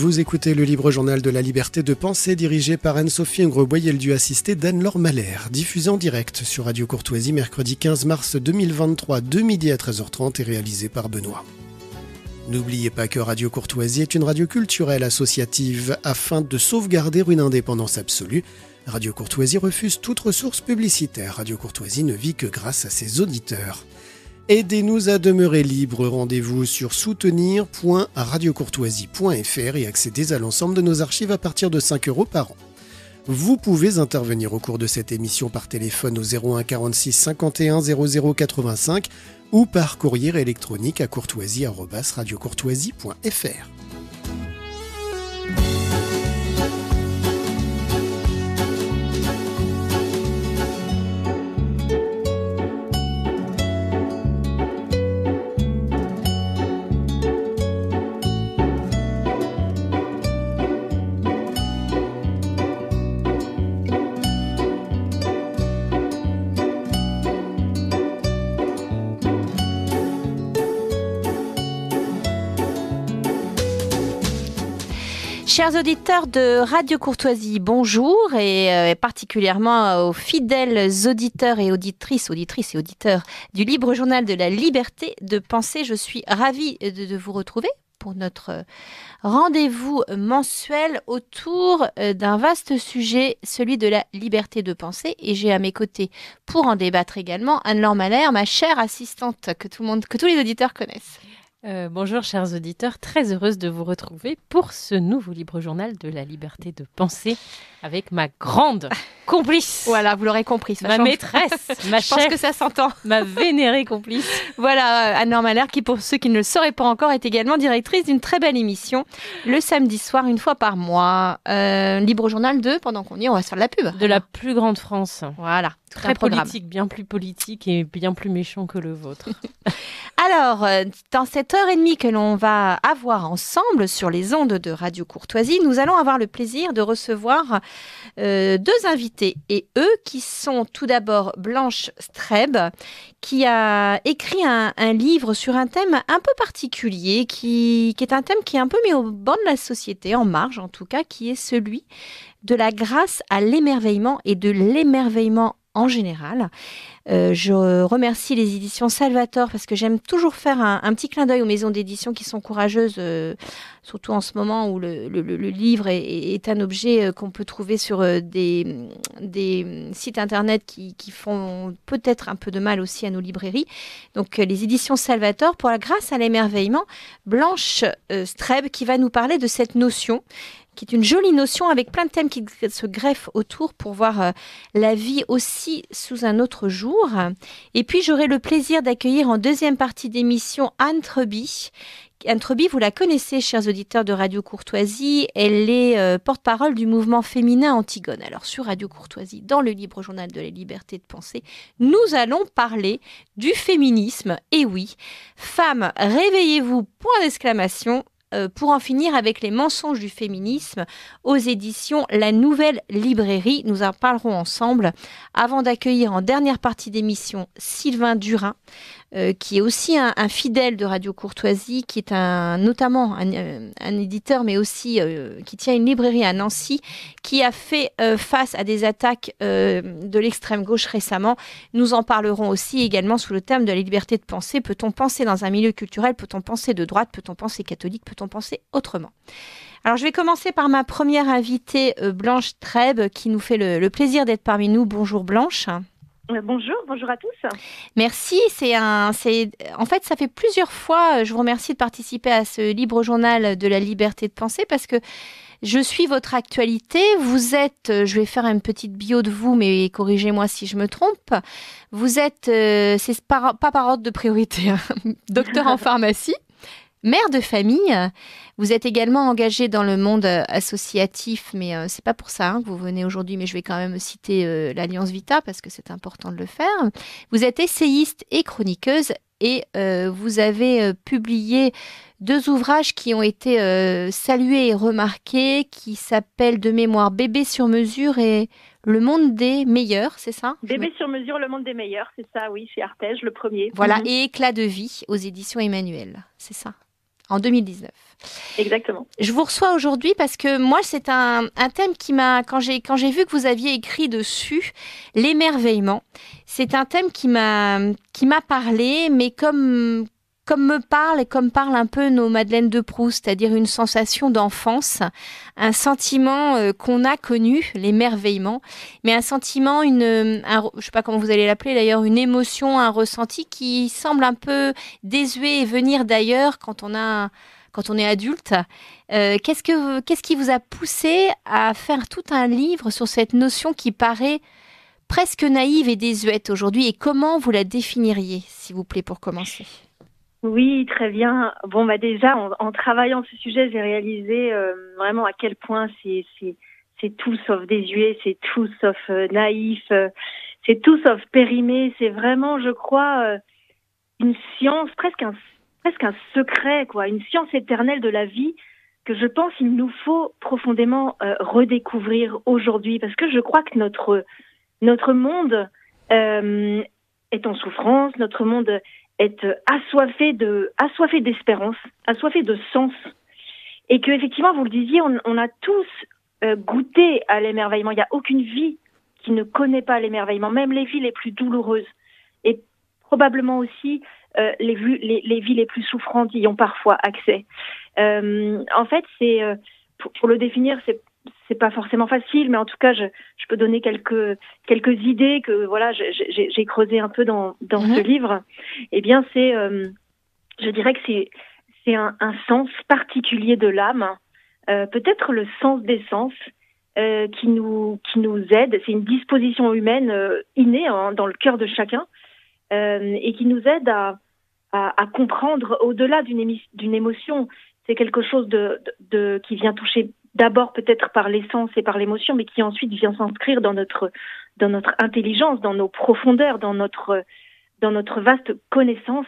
Vous écoutez le libre journal de la liberté de penser dirigé par Anne-Sophie Ingres-Boyeldieu, assistée d'Anne-Laure Malher, diffusé en direct sur Radio Courtoisie mercredi 15 mars 2023 de midi à 13h30 et réalisé par Benoît. N'oubliez pas que Radio Courtoisie est une radio culturelle associative. Afin de sauvegarder une indépendance absolue, Radio Courtoisie refuse toute ressource publicitaire. Radio Courtoisie ne vit que grâce à ses auditeurs. Aidez-nous à demeurer libres. Rendez-vous sur soutenir.radiocourtoisie.fr et accédez à l'ensemble de nos archives à partir de 5 € par an. Vous pouvez intervenir au cours de cette émission par téléphone au 01 46 51 00 85 ou par courrier électronique à courtoisie@radiocourtoisie.fr. Chers auditeurs de Radio Courtoisie, bonjour et particulièrement aux fidèles auditeurs et auditrices et auditeurs du Libre Journal de la Liberté de Penser. Je suis ravie de vous retrouver pour notre rendez-vous mensuel autour d'un vaste sujet, celui de la liberté de penser. Et j'ai à mes côtés, pour en débattre également, Anne-Laure Malher, ma chère assistante que tous les auditeurs connaissent. Bonjour chers auditeurs, très heureuse de vous retrouver pour ce nouveau libre journal de la liberté de penser avec ma grande complice. Voilà, vous l'aurez compris. Ma maîtresse, ma chef, je pense que ça s'entend. Ma vénérée complice. Voilà, Anne-Laure Malher qui, pour ceux qui ne le sauraient pas encore, est également directrice d'une très belle émission le samedi soir, une fois par mois. Libre journal pendant qu'on y est, on va se faire de la pub. De la plus grande France. Voilà. Très politique, bien plus politique et bien plus méchant que le vôtre. Alors, dans cette heure et demie que l'on va avoir ensemble sur les ondes de Radio Courtoisie, nous allons avoir le plaisir de recevoir deux invités. Et eux qui sont tout d'abord Blanche Streb, qui a écrit un livre sur un thème un peu particulier, qui est un thème qui est un peu mis au banc de la société, en marge en tout cas, qui est celui de la grâce à l'émerveillement et de l'émerveillement en général. Je remercie les éditions Salvator parce que j'aime toujours faire un petit clin d'œil aux maisons d'édition qui sont courageuses, surtout en ce moment où le livre est un objet qu'on peut trouver sur des sites internet qui font peut-être un peu de mal aussi à nos librairies. Donc les éditions Salvator pour la grâce à l'émerveillement. Blanche Streb qui va nous parler de cette notion qui est une jolie notion avec plein de thèmes qui se greffent autour pour voir la vie aussi sous un autre jour. Et puis, j'aurai le plaisir d'accueillir en deuxième partie d'émission Anne Treby. Anne Treby, vous la connaissez, chers auditeurs de Radio Courtoisie. Elle est porte-parole du mouvement féminin Antigone. Alors, sur Radio Courtoisie, dans le Libre Journal de la Liberté de Penser, nous allons parler du féminisme. Et oui, femmes, réveillez-vous, point d'exclamation. Pour en finir avec les mensonges du féminisme aux éditions La Nouvelle Librairie. Nous en parlerons ensemble avant d'accueillir en dernière partie d'émission Sylvain Durin, qui est aussi un fidèle de Radio Courtoisie, qui est notamment un éditeur, mais aussi qui tient une librairie à Nancy, qui a fait face à des attaques de l'extrême gauche récemment. Nous en parlerons aussi également sous le terme de la liberté de penser. Peut-on penser dans un milieu culturel? Peut-on penser de droite? Peut-on penser catholique? Peut-on penser autrement? Alors, je vais commencer par ma première invitée, Blanche Streb, qui nous fait le plaisir d'être parmi nous. Bonjour Blanche. Bonjour à tous. Merci. En fait, ça fait plusieurs fois, je vous remercie de participer à ce libre journal de la liberté de penser parce que je suis votre actualité. Vous êtes, je vais faire une petite bio de vous, mais corrigez-moi si je me trompe. Vous êtes, c'est pas par ordre de priorité, hein, docteur en pharmacie, mère de famille. Vous êtes également engagée dans le monde associatif, mais c'est pas pour ça que vous venez aujourd'hui, mais je vais quand même citer l'Alliance Vita parce que c'est important de le faire. Vous êtes essayiste et chroniqueuse et vous avez publié 2 ouvrages qui ont été salués et remarqués, qui s'appellent de mémoire Bébé sur mesure et Le monde des meilleurs, c'est ça? Bébé sur mesure, Le monde des meilleurs, c'est ça, oui, chez Artege, le premier. Voilà, et Éclat de vie aux éditions Emmanuel, c'est ça? En 2019. Exactement. Je vous reçois aujourd'hui parce que moi, c'est un thème qui m'a... Quand j'ai vu que vous aviez écrit dessus, l'émerveillement, c'est un thème qui m'a parlé, mais comme me parle et comme parlent un peu nos Madeleines de Proust, c'est-à-dire une sensation d'enfance, un sentiment qu'on a connu, l'émerveillement, mais un sentiment, je sais pas comment vous allez l'appeler d'ailleurs, une émotion, un ressenti qui semble un peu désuet et venir d'ailleurs quand on est adulte. Qu'est-ce qui vous a poussé à faire tout un livre sur cette notion qui paraît presque naïve et désuète aujourd'hui, et comment vous la définiriez, s'il vous plaît, pour commencer? Oui, très bien. Bon, déjà, en travaillant ce sujet, j'ai réalisé vraiment à quel point c'est tout sauf désuet, c'est tout sauf naïf, c'est tout sauf périmé. C'est vraiment, je crois, une science, presque un secret, quoi, une science éternelle de la vie que je pense il nous faut profondément redécouvrir aujourd'hui, parce que je crois que notre monde est en souffrance, notre monde est assoiffé d'espérance, assoiffé de sens, et que effectivement, vous le disiez, on a tous goûté à l'émerveillement. Il n'y a aucune vie qui ne connaît pas l'émerveillement, même les vies les plus douloureuses, et probablement aussi les vies les plus souffrantes y ont parfois accès. En fait, pour le définir, c'est pas forcément facile, mais en tout cas, je peux donner quelques idées que voilà, j'ai creusé un peu dans ce livre. Eh bien, je dirais que c'est un sens particulier de l'âme, peut-être le sens des sens qui nous aide. C'est une disposition humaine innée dans le cœur de chacun et qui nous aide à comprendre au-delà d'une émotion. C'est quelque chose qui vient toucher d'abord peut-être par l'essence et par l'émotion, mais qui ensuite vient s'inscrire dans notre intelligence, dans nos profondeurs, dans notre vaste connaissance.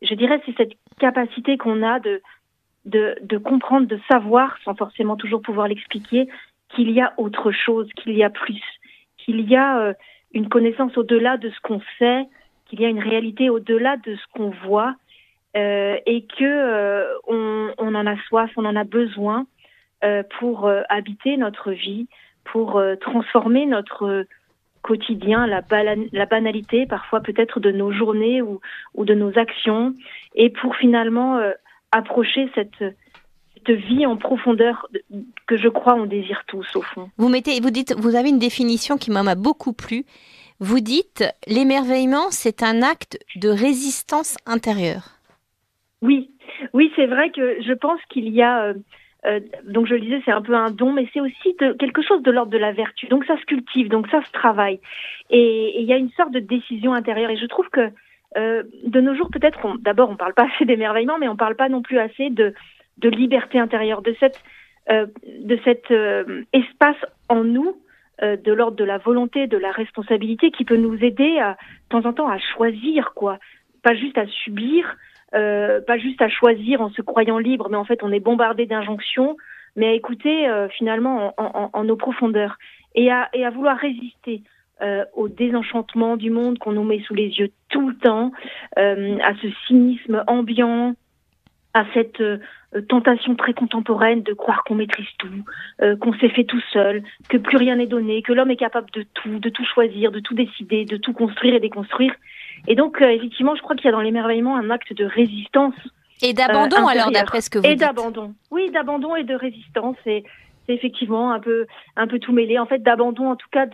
Je dirais c'est cette capacité qu'on a de comprendre, de savoir, sans forcément toujours pouvoir l'expliquer, qu'il y a autre chose, qu'il y a plus, qu'il y a une connaissance au-delà de ce qu'on sait, qu'il y a une réalité au-delà de ce qu'on voit, et que on en a soif, on en a besoin pour habiter notre vie, pour transformer notre quotidien, la banalité parfois peut-être de nos journées ou de nos actions, et pour finalement approcher cette vie en profondeur que je crois on désire tous au fond. Vous avez une définition qui m'a beaucoup plu. Vous dites l'émerveillement, c'est un acte de résistance intérieure. Oui, c'est vrai que je pense qu'il y a donc je le disais, c'est un peu un don, mais c'est aussi quelque chose de l'ordre de la vertu. Donc ça se cultive, donc ça se travaille. Et il y a une sorte de décision intérieure. Et je trouve que de nos jours, peut-être, d'abord, on parle pas assez d'émerveillement, mais on parle pas non plus assez de liberté intérieure, de cet espace en nous, de l'ordre de la volonté, de la responsabilité, qui peut nous aider de temps en temps à choisir, quoi. Pas juste à subir, pas juste à choisir en se croyant libre, mais en fait on est bombardé d'injonctions, mais à écouter finalement en nos profondeurs et à vouloir résister au désenchantement du monde qu'on nous met sous les yeux tout le temps, à ce cynisme ambiant, à cette tentation très contemporaine de croire qu'on maîtrise tout, qu'on s'est fait tout seul, que plus rien n'est donné, que l'homme est capable de tout choisir, de tout décider, de tout construire et déconstruire. Et donc, effectivement, je crois qu'il y a dans l'émerveillement un acte de résistance. Et d'abandon, alors, d'après ce que vous dites. Et d'abandon. Oui, d'abandon et de résistance. Et c'est effectivement un peu tout mêlé. En fait, d'abandon, en tout cas,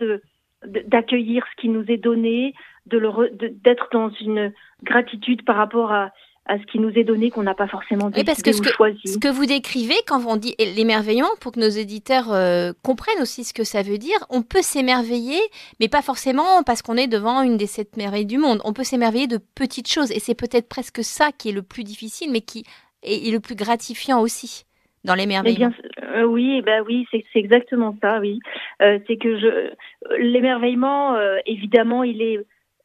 d'accueillir ce qui nous est donné, d'être dans une gratitude par rapport à ce qui nous est donné, qu'on n'a pas forcément décidé ou choisi. Ce que vous décrivez, quand on dit l'émerveillement, pour que nos éditeurs comprennent aussi ce que ça veut dire, on peut s'émerveiller, mais pas forcément parce qu'on est devant une des 7 merveilles du monde. On peut s'émerveiller de petites choses, et c'est peut-être presque ça qui est le plus difficile, mais qui est le plus gratifiant aussi dans l'émerveillement. Oui, c'est exactement ça, oui. C'est que l'émerveillement, évidemment, il est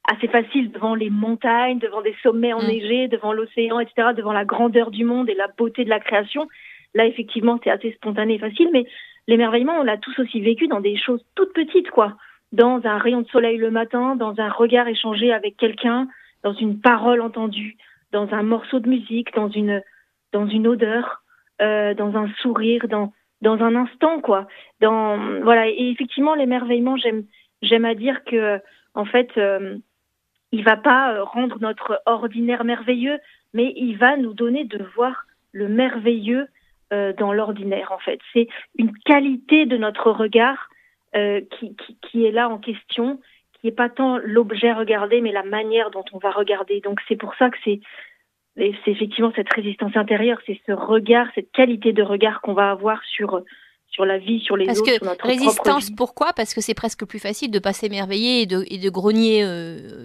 assez facile devant les montagnes, devant des sommets enneigés, devant l'océan, etc., devant la grandeur du monde et la beauté de la création. Là, effectivement, c'est assez spontané et facile, mais l'émerveillement, on l'a tous aussi vécu dans des choses toutes petites, quoi. Dans un rayon de soleil le matin, dans un regard échangé avec quelqu'un, dans une parole entendue, dans un morceau de musique, dans dans une odeur, dans un sourire, dans un instant, quoi. Voilà. Et effectivement, l'émerveillement, j'aime à dire que, en fait, il va pas rendre notre ordinaire merveilleux, mais il va nous donner de voir le merveilleux dans l'ordinaire, en fait. C'est une qualité de notre regard qui est là en question, qui n'est pas tant l'objet regardé, mais la manière dont on va regarder. Donc c'est pour ça que c'est effectivement cette résistance intérieure, c'est ce regard, cette qualité de regard qu'on va avoir sur la vie, sur les autres, sur notre propre vie. Résistance, pourquoi ? Parce que c'est presque plus facile de ne pas s'émerveiller et de grogner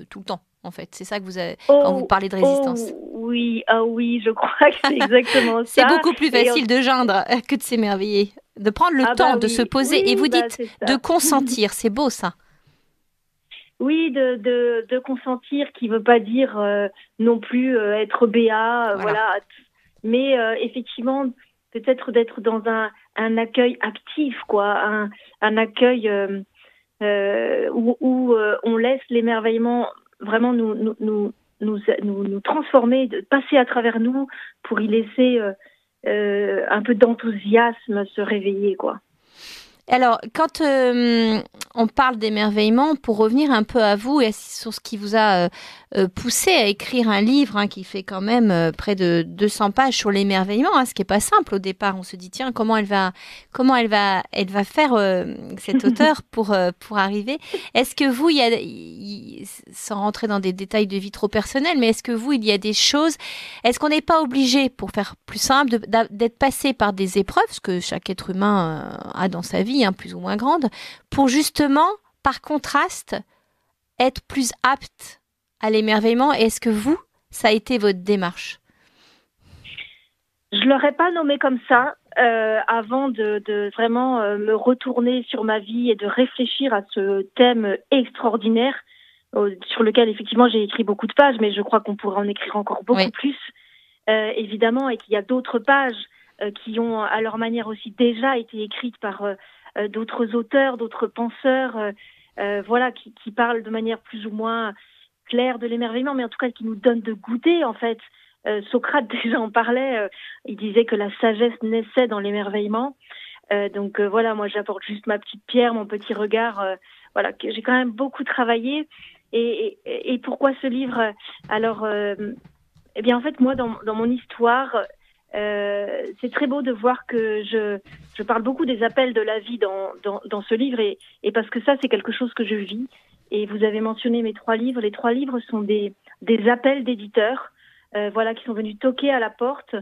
tout le temps, en fait. C'est ça que vous avez quand vous parlez de résistance. Oui, je crois que c'est exactement ça. C'est beaucoup plus facile de geindre que de s'émerveiller. De prendre le temps de se poser. Et vous dites de consentir, c'est beau ça. Oui, de consentir, qui ne veut pas dire non plus être béat, voilà. Mais effectivement, peut-être d'être dans un accueil actif, quoi, un accueil où on laisse l'émerveillement vraiment nous transformer, de passer à travers nous pour y laisser un peu d'enthousiasme se réveiller, quoi. Alors, quand on parle d'émerveillement, pour revenir un peu à vous et sur ce qui vous a poussé à écrire un livre qui fait quand même près de 200 pages sur l'émerveillement, ce qui n'est pas simple au départ. On se dit, tiens, comment elle va faire cette auteure pour arriver. Est-ce que vous, sans rentrer dans des détails de vie trop personnels, mais est-ce que vous, il y a des choses, est-ce qu'on n'est pas obligé, pour faire plus simple, d'être passé par des épreuves, ce que chaque être humain a dans sa vie, plus ou moins grande, pour justement, par contraste, être plus apte à l'émerveillement. Et est-ce que vous, ça a été votre démarche ? Je ne l'aurais pas nommé comme ça avant de vraiment me retourner sur ma vie et de réfléchir à ce thème extraordinaire sur lequel effectivement j'ai écrit beaucoup de pages, mais je crois qu'on pourrait en écrire encore beaucoup plus, évidemment, et qu'il y a d'autres pages qui ont à leur manière aussi déjà été écrites par d'autres auteurs, d'autres penseurs, voilà, qui parlent de manière plus ou moins claire de l'émerveillement, mais en tout cas qui nous donnent de goûter, en fait. Socrate déjà en parlait, il disait que la sagesse naissait dans l'émerveillement. Donc voilà, moi j'apporte juste ma petite pierre, mon petit regard, voilà, que j'ai quand même beaucoup travaillé. Et pourquoi ce livre ? Alors, eh bien en fait, moi dans mon histoire, c'est très beau de voir que je parle beaucoup des appels de la vie dans ce livre, et parce que ça c'est quelque chose que je vis. Et vous avez mentionné mes 3 livres. Les 3 livres sont des appels d'éditeurs, voilà, qui sont venus toquer à la porte.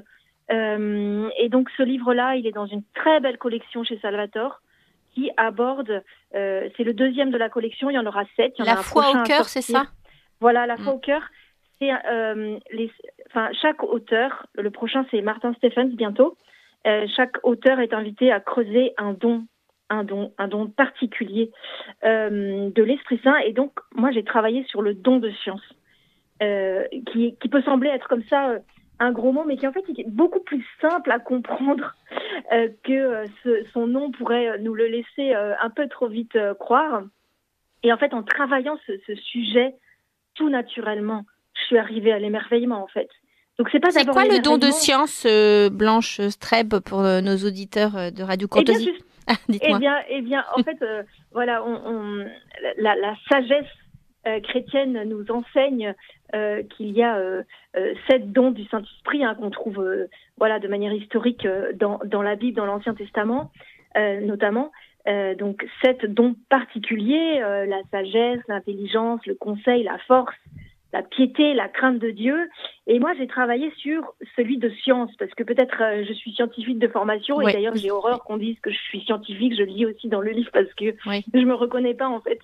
Et donc ce livre-là, il est dans une très belle collection chez Salvatore, qui aborde, c'est le 2e de la collection, il y en aura 7. Il y en la a un foi au cœur, c'est ça ? Voilà, la foi au cœur. C'est chaque auteur, le prochain c'est Martin Stephens bientôt, chaque auteur est invité à creuser un don particulier de l'Esprit Saint. Et donc moi j'ai travaillé sur le don de science, qui peut sembler être comme ça un gros mot, mais qui en fait est beaucoup plus simple à comprendre que son nom pourrait nous le laisser un peu trop vite croire. Et en fait, en travaillant ce sujet tout naturellement, je suis arrivée à l'émerveillement, en fait. Donc c'est quoi le don de science, Blanche Streb, pour nos auditeurs de Radio Courtoisie ? Dites-moi. Eh bien, en fait, voilà, la sagesse chrétienne nous enseigne qu'il y a 7 dons du Saint-Esprit qu'on trouve voilà, de manière historique dans la Bible, dans l'Ancien Testament notamment. Donc 7 dons particuliers, la sagesse, l'intelligence, le conseil, la force, la piété, la crainte de Dieu. Et moi, j'ai travaillé sur celui de science, parce que peut-être je suis scientifique de formation, et d'ailleurs, j'ai horreur qu'on dise que je suis scientifique. Je le dis aussi dans le livre, parce que je me reconnais pas, en fait.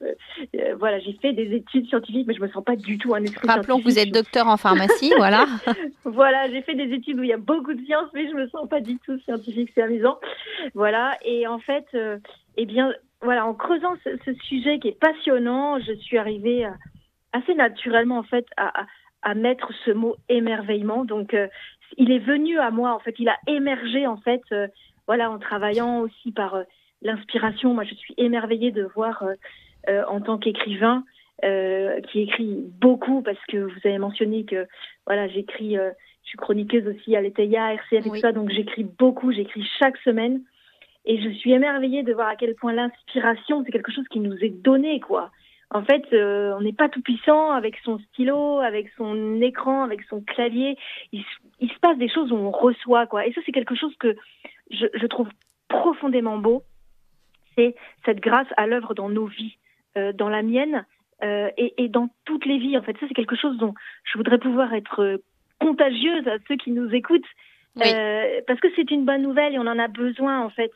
Voilà, j'ai fait des études scientifiques, mais je me sens pas du tout un esprit scientifique. Rappelons que vous êtes docteur en pharmacie, voilà. Voilà, j'ai fait des études où il y a beaucoup de sciences, mais je me sens pas du tout scientifique, c'est amusant. Voilà, et en fait, eh bien, voilà, en creusant ce sujet qui est passionnant, je suis arrivée assez naturellement, en fait, à mettre ce mot émerveillement. Donc, il est venu à moi, en fait, il a émergé, en fait, voilà, en travaillant aussi par l'inspiration. Moi, je suis émerveillée de voir, en tant qu'écrivain, qui écrit beaucoup, parce que vous avez mentionné que, voilà, j'écris Je suis chroniqueuse aussi à l'ETEIA, RCF et tout ça, donc j'écris beaucoup, j'écris chaque semaine. Et je suis émerveillée de voir à quel point l'inspiration, c'est quelque chose qui nous est donné, quoi. En fait, on n'est pas tout puissant avec son stylo, avec son écran, avec son clavier. Il se passe des choses où on reçoit, quoi. Et ça, c'est quelque chose que je trouve profondément beau. C'est cette grâce à l'œuvre dans nos vies, dans la mienne et dans toutes les vies. En fait, ça, c'est quelque chose dont je voudrais pouvoir être contagieuse à ceux qui nous écoutent. Oui. Parce que c'est une bonne nouvelle et on en a besoin, en fait.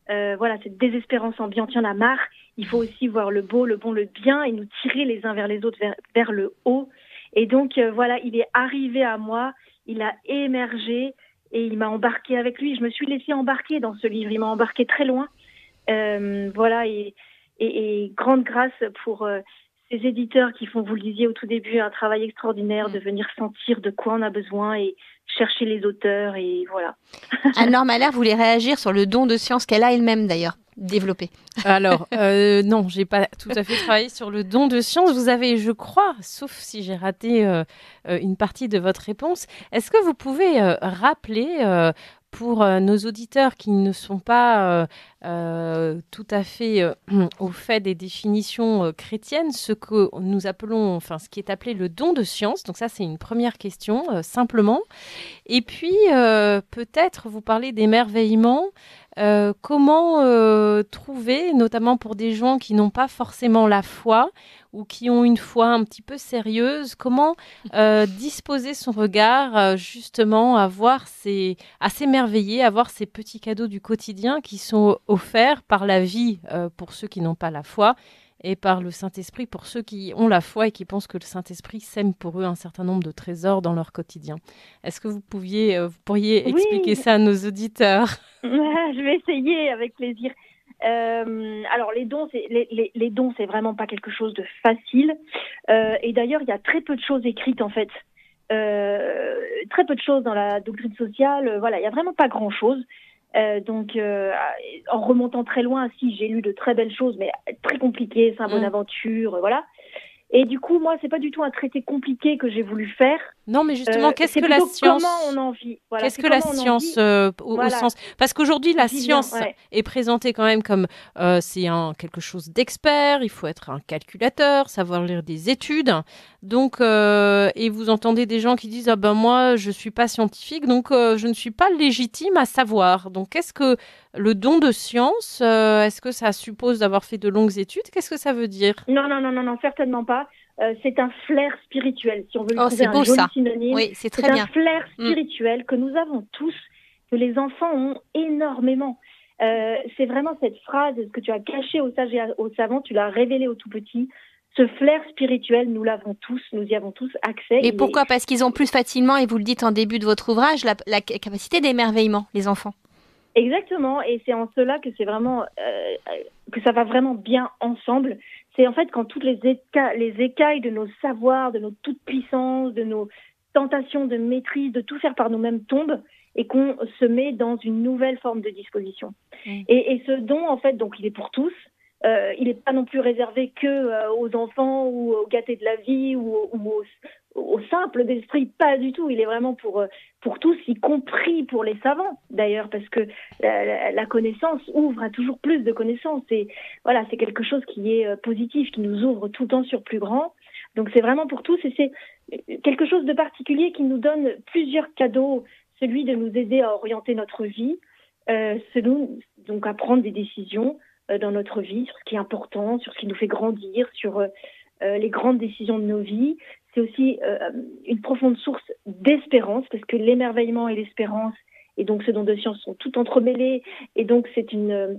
Voilà, cette désespérance ambiante, il y en a marre. Il faut aussi voir le beau, le bon, le bien et nous tirer les uns vers les autres, vers le haut. Et donc, voilà, il est arrivé à moi, il a émergé et il m'a embarqué avec lui. Je me suis laissée embarquer dans ce livre. Il m'a embarqué très loin. Voilà, et grande grâce pour ces éditeurs qui font, vous le disiez au tout début, un travail extraordinaire de venir sentir de quoi on a besoin et chercher les auteurs, et voilà. Anne-Laure Mahler voulait réagir sur le don de science qu'elle a elle-même d'ailleurs développé. Alors, non, j'ai pas tout à fait travaillé sur le don de science. Vous avez, je crois, sauf si j'ai raté une partie de votre réponse, est-ce que vous pouvez rappeler pour nos auditeurs qui ne sont pas tout à fait au fait des définitions chrétiennes, ce que nous appelons, enfin, ce qui est appelé le don de science. Donc ça, c'est une première question, simplement. Et puis, peut-être vous parler d'émerveillement. Comment trouver, notamment pour des gens qui n'ont pas forcément la foi ou qui ont une foi un petit peu sérieuse, comment disposer son regard justement à s'émerveiller, à voir ces petits cadeaux du quotidien qui sont offerts par la vie pour ceux qui n'ont pas la foi et par le Saint-Esprit pour ceux qui ont la foi et qui pensent que le Saint-Esprit sème pour eux un certain nombre de trésors dans leur quotidien. Est-ce que vous pourriez expliquer ça à nos auditeurs ? Je vais essayer avec plaisir. Alors les dons, les dons, c'est vraiment pas quelque chose de facile. Et d'ailleurs, il y a très peu de choses écrites en fait. Très peu de choses dans la doctrine sociale. Voilà, il y a vraiment pas grand-chose. Donc, en remontant très loin, si j'ai lu de très belles choses, mais très compliquées, Saint Bonaventure, voilà. Et du coup, moi, c'est pas du tout un traité compliqué que j'ai voulu faire. Non, mais justement, qu'est-ce que la science ? Comment on en vit. Voilà, qu'est-ce que la science au sens... Parce qu'aujourd'hui, la science est présentée quand même comme c'est quelque chose d'expert, il faut être un calculateur, savoir lire des études. Donc, et vous entendez des gens qui disent « Ah ben moi, je suis pas scientifique, donc je ne suis pas légitime à savoir. » Donc, qu'est-ce que le don de science, est-ce que ça suppose d'avoir fait de longues études ? Qu'est-ce que ça veut dire ? Non, certainement pas. C'est un flair spirituel, si on veut lui trouver un joli synonyme. Oui, c'est très bien. Un flair spirituel que nous avons tous, que les enfants ont énormément. C'est vraiment cette phrase, ce que tu as caché aux sages et aux savants, tu l'as révélé aux tout petits. Ce flair spirituel, nous l'avons tous, nous y avons tous accès. Et pourquoi ? Parce qu'ils ont plus facilement, et vous le dites en début de votre ouvrage, la capacité d'émerveillement, les enfants. Exactement, et c'est en cela que c'est vraiment que ça va vraiment bien ensemble. C'est en fait quand toutes les écailles de nos savoirs, de notre toute-puissance, de nos tentations de maîtrise, de tout faire par nous-mêmes tombent et qu'on se met dans une nouvelle forme de disposition. Et ce don, en fait, donc il est pour tous. Il n'est pas non plus réservé que aux enfants ou aux gâtés de la vie ou aux simples d'esprit, pas du tout. Il est vraiment pour tous, y compris pour les savants d'ailleurs, parce que la connaissance ouvre à toujours plus de connaissances. Et voilà, c'est quelque chose qui est positif, qui nous ouvre tout le temps sur plus grand. Donc c'est vraiment pour tous et c'est quelque chose de particulier qui nous donne plusieurs cadeaux. Celui de nous aider à orienter notre vie, donc à prendre des décisions dans notre vie, sur ce qui est important, sur ce qui nous fait grandir, sur les grandes décisions de nos vies. C'est aussi une profonde source d'espérance, parce que l'émerveillement et l'espérance, et donc ce don de science, sont tout entremêlés, et donc c'est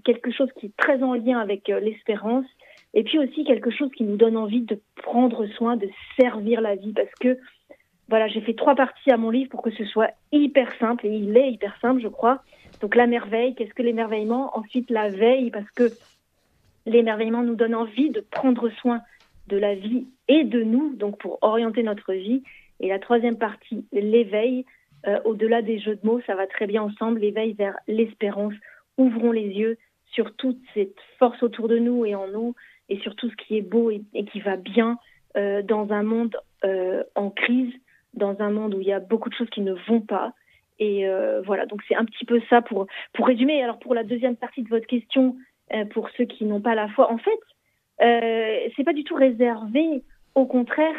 quelque chose qui est très en lien avec l'espérance, et puis aussi quelque chose qui nous donne envie de prendre soin, de servir la vie, parce que voilà, j'ai fait 3 parties à mon livre pour que ce soit hyper simple, et il est hyper simple, je crois. Donc la merveille, qu'est-ce que l'émerveillement ? Ensuite la veille, parce que l'émerveillement nous donne envie de prendre soin de la vie et de nous, donc pour orienter notre vie. Et la 3e partie, l'éveil, au-delà des jeux de mots, ça va très bien ensemble, l'éveil vers l'espérance. Ouvrons les yeux sur toute cette force autour de nous et en nous, et sur tout ce qui est beau et qui va bien dans un monde en crise, dans un monde où il y a beaucoup de choses qui ne vont pas. Et voilà, donc c'est un petit peu ça pour résumer. Alors pour la deuxième partie de votre question, pour ceux qui n'ont pas la foi, en fait, c'est pas du tout réservé, au contraire,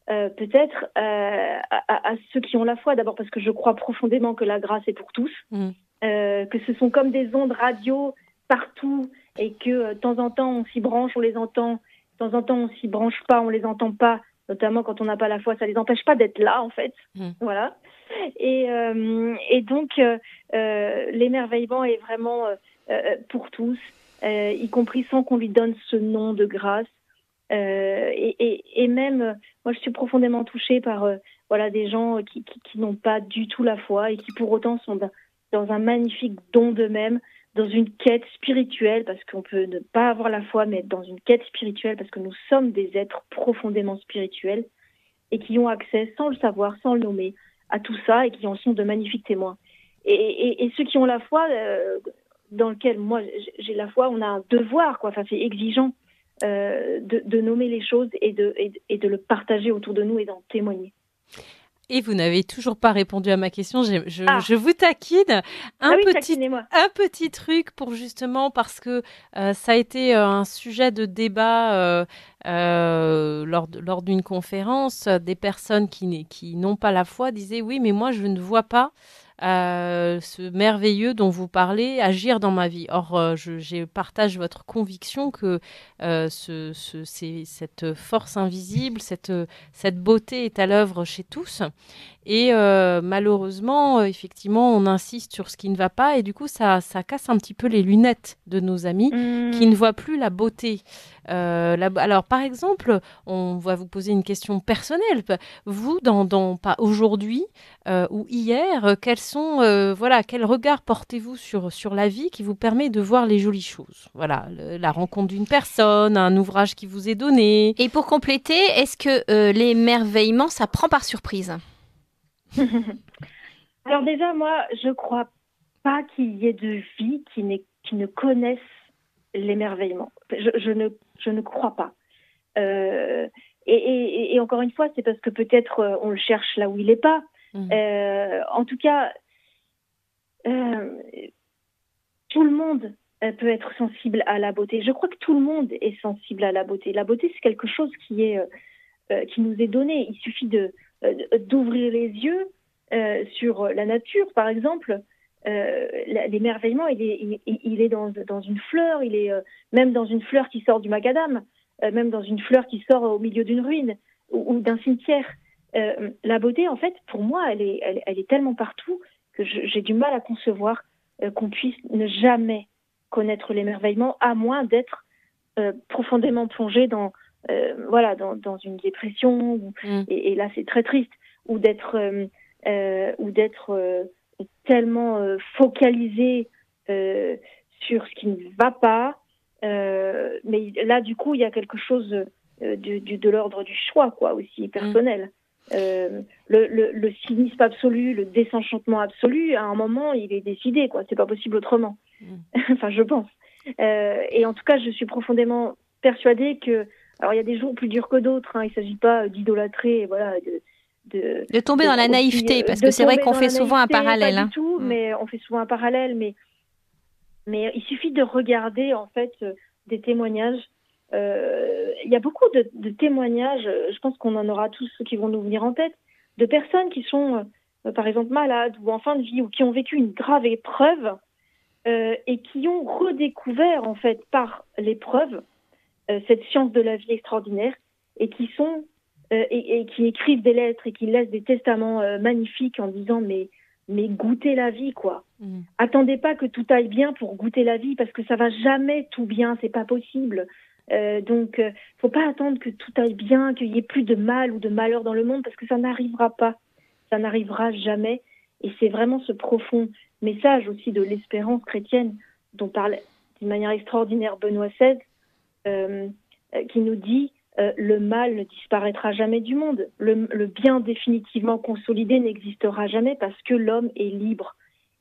peut-être à ceux qui ont la foi. D'abord parce que je crois profondément que la grâce est pour tous, que ce sont comme des ondes radio partout et que de temps en temps on s'y branche, on les entend, de temps en temps on s'y branche pas, on les entend pas. Notamment quand on n'a pas la foi, ça les empêche pas d'être là en fait. Voilà. Et donc l'émerveillement est vraiment pour tous, y compris sans qu'on lui donne ce nom de grâce. Et même, moi je suis profondément touchée par voilà, des gens qui n'ont pas du tout la foi et qui pour autant sont dans un magnifique don d'eux-mêmes, dans une quête spirituelle, parce qu'on peut ne pas avoir la foi, mais être dans une quête spirituelle, parce que nous sommes des êtres profondément spirituels et qui ont accès, sans le savoir, sans le nommer, à tout ça et qui en sont de magnifiques témoins. Et ceux qui ont la foi, dans lequel moi j'ai la foi, on a un devoir, quoi. Enfin, c'est exigeant de nommer les choses et de le partager autour de nous et d'en témoigner. Et vous n'avez toujours pas répondu à ma question. Je vous taquine. Un petit truc pour justement, parce que ça a été un sujet de débat lors d'une conférence. Des personnes qui n'ont pas la foi disaient oui, mais moi je ne vois pas ce merveilleux dont vous parlez agir dans ma vie. Or, je partage votre conviction que cette force invisible, cette beauté est à l'œuvre chez tous. Et malheureusement, effectivement, on insiste sur ce qui ne va pas et du coup, ça casse un petit peu les lunettes de nos amis qui ne voient plus la beauté. Alors, par exemple, on va vous poser une question personnelle. Vous, pas aujourd'hui ou hier, quel regard portez-vous sur la vie qui vous permet de voir les jolies choses? Voilà, la rencontre d'une personne, un ouvrage qui vous est donné. Et pour compléter, est-ce que l'émerveillement, ça prend par surprise? Alors déjà, moi, je crois pas qu'il y ait de vie qui ne connaisse l'émerveillement. Je ne crois pas. Et encore une fois, c'est parce que peut-être on le cherche là où il n'est pas. En tout cas, tout le monde peut être sensible à la beauté. Je crois que tout le monde est sensible à la beauté. La beauté, c'est quelque chose qui nous est donné. Il suffit d'ouvrir les yeux sur la nature, par exemple. L'émerveillement, il est dans une fleur, il est même dans une fleur qui sort du macadam, même dans une fleur qui sort au milieu d'une ruine ou d'un cimetière. La beauté, en fait, pour moi, elle est tellement partout que j'ai du mal à concevoir qu'on puisse ne jamais connaître l'émerveillement, à moins d'être profondément plongé dans une dépression, et là c'est très triste, ou d'être tellement focalisé sur ce qui ne va pas, mais là du coup il y a quelque chose de l'ordre du choix, quoi, aussi personnel. Le cynisme absolu, le désenchantement absolu, à un moment il est décidé, quoi, c'est pas possible autrement. Enfin, je pense. Et en tout cas, je suis profondément persuadée que, alors il y a des jours plus durs que d'autres, hein, il s'agit pas d'idolâtrer, voilà, de tomber dans la naïveté, parce que c'est vrai qu'on fait souvent un parallèle. Pas du tout, mais on fait souvent un parallèle, mais il suffit de regarder en fait des témoignages. Il y a beaucoup de témoignages, je pense qu'on en aura tous ceux qui vont nous venir en tête, de personnes qui sont par exemple malades ou en fin de vie ou qui ont vécu une grave épreuve et qui ont redécouvert en fait par l'épreuve cette science de la vie extraordinaire et qui sont et qui écrivent des lettres et qui laissent des testaments magnifiques en disant mais goûtez la vie, quoi. Attendez pas que tout aille bien pour goûter la vie, parce que ça va jamais tout bien, c'est pas possible. Donc faut pas attendre que tout aille bien, qu'il y ait plus de mal ou de malheur dans le monde, parce que ça n'arrivera pas, ça n'arrivera jamais. Et c'est vraiment ce profond message aussi de l'espérance chrétienne dont parle d'une manière extraordinaire Benoît XVI, qui nous dit le mal ne disparaîtra jamais du monde. Le bien définitivement consolidé n'existera jamais, parce que l'homme est libre.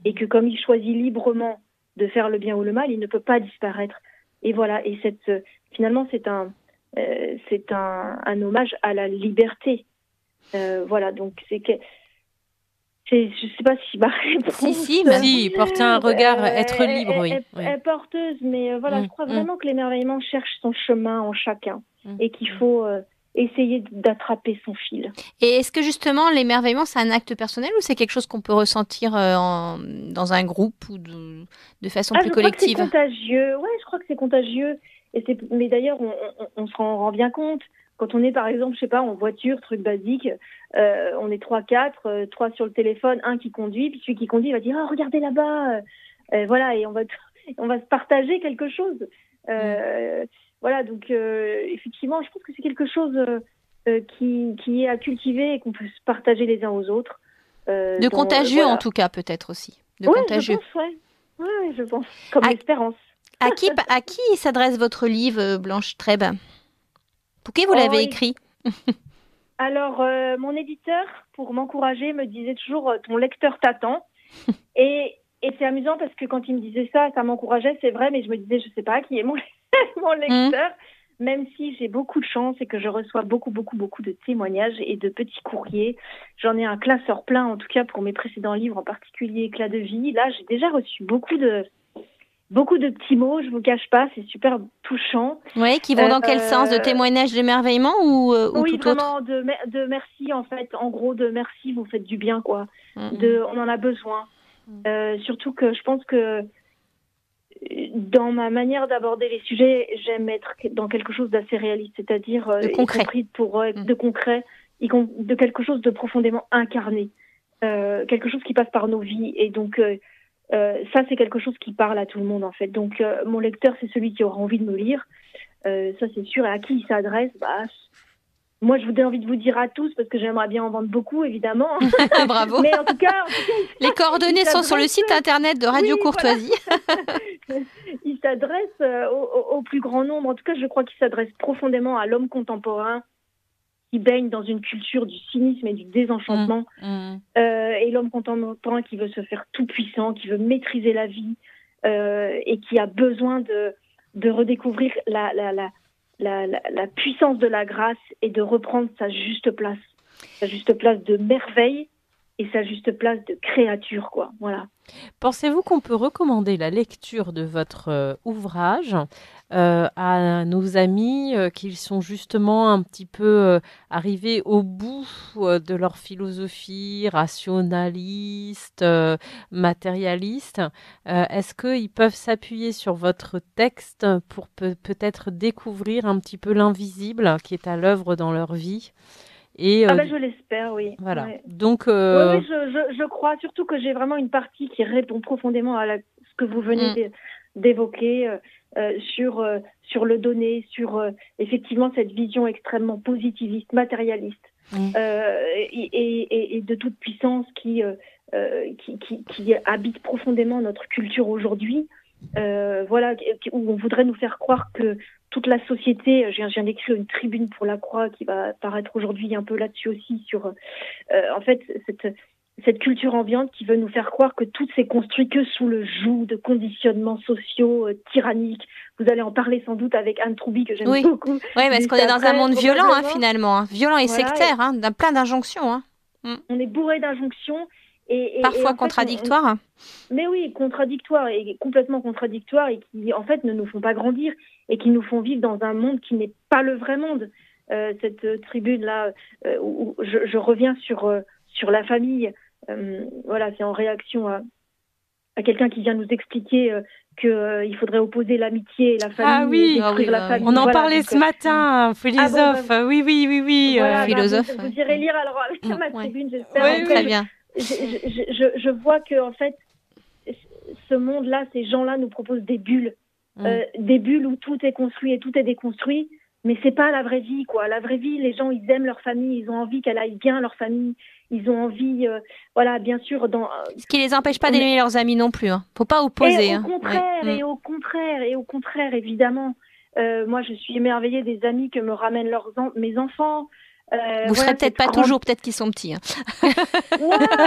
Et que comme il choisit librement de faire le bien ou le mal, il ne peut pas disparaître. Et voilà, et finalement c'est un hommage à la liberté. Voilà, donc je sais pas si ma réponse... Si, porter un regard, être libre, oui. Est porteuse, mais voilà, je crois vraiment que l'émerveillement cherche son chemin en chacun et qu'il faut essayer d'attraper son fil. Et est-ce que justement l'émerveillement, c'est un acte personnel ou c'est quelque chose qu'on peut ressentir dans un groupe ou de façon plus collective? Je crois que c'est contagieux. Ouais, je crois que c'est contagieux. Mais d'ailleurs, on se rend bien compte. Quand on est, par exemple, je sais pas, en voiture, truc basique, on est 3-4, 3 sur le téléphone, un qui conduit, puis celui qui conduit va dire « Oh, regardez là-bas !» Voilà, et on va se partager quelque chose. Voilà, donc effectivement, je pense que c'est quelque chose qui est à cultiver et qu'on peut se partager les uns aux autres. De contagieux, en tout cas, peut-être aussi. Contagieux. Je pense, ouais, je pense. Comme l'espérance. À qui s'adresse votre livre, Blanche Trèbe? Pour qui vous l'avez écrit? Alors, mon éditeur, pour m'encourager, me disait toujours « ton lecteur t'attend ». Et c'est amusant parce que quand il me disait ça m'encourageait, c'est vrai, mais je me disais, je sais pas qui est mon lecteur, même si j'ai beaucoup de chance et que je reçois beaucoup de témoignages et de petits courriers. J'en ai un classeur plein, en tout cas pour mes précédents livres, en particulier Éclat de vie. Là, j'ai déjà reçu beaucoup de petits mots, je vous cache pas, c'est super touchant. Oui, qui vont dans quel sens? De témoignages d'émerveillement ou oui, tout vraiment, autre? de merci, en fait. En gros, de merci, vous faites du bien, quoi. On en a besoin. Surtout que je pense que dans ma manière d'aborder les sujets, j'aime être dans quelque chose d'assez réaliste, c'est-à-dire de concret, de concret, de quelque chose de profondément incarné, quelque chose qui passe par nos vies. Et donc, ça, c'est quelque chose qui parle à tout le monde, en fait. Donc, mon lecteur, c'est celui qui aura envie de me lire. Ça, c'est sûr. Et à qui il s'adresse? Moi, je vous ai envie de vous dire à tous, parce que j'aimerais bien en vendre beaucoup, évidemment. Bravo. Mais en tout cas les coordonnées sont sur le site internet de Radio Courtoisie. Voilà. Il s'adresse au plus grand nombre. En tout cas, je crois qu'il s'adresse profondément à l'homme contemporain qui baigne dans une culture du cynisme et du désenchantement. Et l'homme contemporain qui veut se faire tout puissant, qui veut maîtriser la vie et qui a besoin de redécouvrir la puissance de la grâce et de reprendre sa juste place de merveille et sa juste place de créature, quoi. Voilà. Pensez-vous qu'on peut recommander la lecture de votre ouvrage à nos amis qui sont justement un petit peu arrivés au bout de leur philosophie rationaliste, matérialiste? Est-ce qu'ils peuvent s'appuyer sur votre texte pour peut-être découvrir un petit peu l'invisible qui est à l'œuvre dans leur vie? Et, je l'espère, oui. Voilà. Ouais. Donc, oui, je crois surtout que j'ai vraiment une partie qui répond profondément à ce que vous venez d'évoquer sur le donné, sur effectivement cette vision extrêmement positiviste, matérialiste et de toute puissance qui habite profondément notre culture aujourd'hui. Voilà, où on voudrait nous faire croire que toute la société, je viens d'écrire une tribune pour la Croix qui va paraître aujourd'hui un peu là-dessus aussi, sur en fait cette culture ambiante qui veut nous faire croire que tout s'est construit que sous le joug de conditionnements sociaux tyranniques. Vous allez en parler sans doute avec Anne Trouby, que j'aime beaucoup. Oui, parce qu'on est dans un monde violent, finalement, violent et sectaire, plein d'injonctions. On est bourré d'injonctions. Parfois contradictoires. Mais oui, contradictoires et complètement contradictoires et qui en fait ne nous font pas grandir et qui nous font vivre dans un monde qui n'est pas le vrai monde. Cette tribune-là, où je reviens sur la famille, voilà, c'est en réaction à quelqu'un qui vient nous expliquer qu'il faudrait opposer l'amitié et la famille. La famille. On en parlait ce matin, un philosophe. Oui. Voilà, philosophe. Vous irez lire alors ma tribune, j'espère. Oui, très bien. Je vois que en fait, ce monde-là, ces gens-là nous proposent des bulles, des bulles où tout est construit et tout est déconstruit. Mais c'est pas la vraie vie, quoi. La vraie vie, les gens, ils aiment leur famille, ils ont envie qu'elle aille bien, leur famille. Ils ont envie, voilà, bien sûr. Ce qui les empêche pas d'aimer leurs amis non plus. Faut pas opposer. Et au contraire, évidemment. Moi, je suis émerveillée des amis que me ramènent mes enfants. Vous serez peut-être pas toujours, peut-être qu'ils sont petits. Ouais,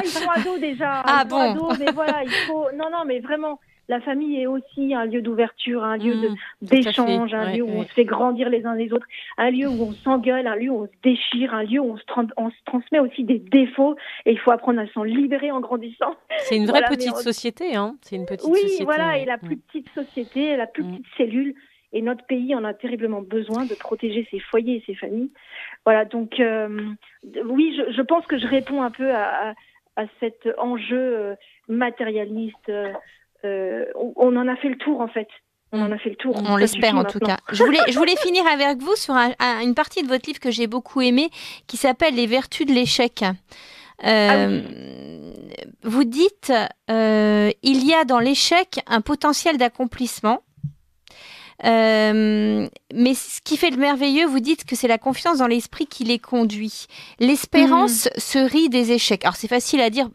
ils sont ados déjà. Ados, mais voilà, il faut. Non, mais vraiment. la famille est aussi un lieu d'ouverture, un lieu d'échange, un lieu où on se fait grandir les uns les autres, un lieu où on s'engueule, un lieu où on se déchire, un lieu où on se transmet aussi des défauts et il faut apprendre à s'en libérer en grandissant. C'est une vraie petite société, hein. C'est une petite société. Oui, voilà, et la plus petite société, la plus petite cellule. Et notre pays en a terriblement besoin de protéger ses foyers et ses familles. Voilà, donc oui, je pense que je réponds un peu à cet enjeu matérialiste. On en a fait le tour, en fait. On en a fait le tour. On l'espère, en tout cas. Je voulais finir avec vous sur une partie de votre livre que j'ai beaucoup aimé, qui s'appelle « Les vertus de l'échec ». Vous dites il y a dans l'échec un potentiel d'accomplissement. Mais ce qui fait le merveilleux, vous dites que c'est la confiance dans l'esprit qui les conduit. L'espérance se rit des échecs. Alors c'est facile à dire,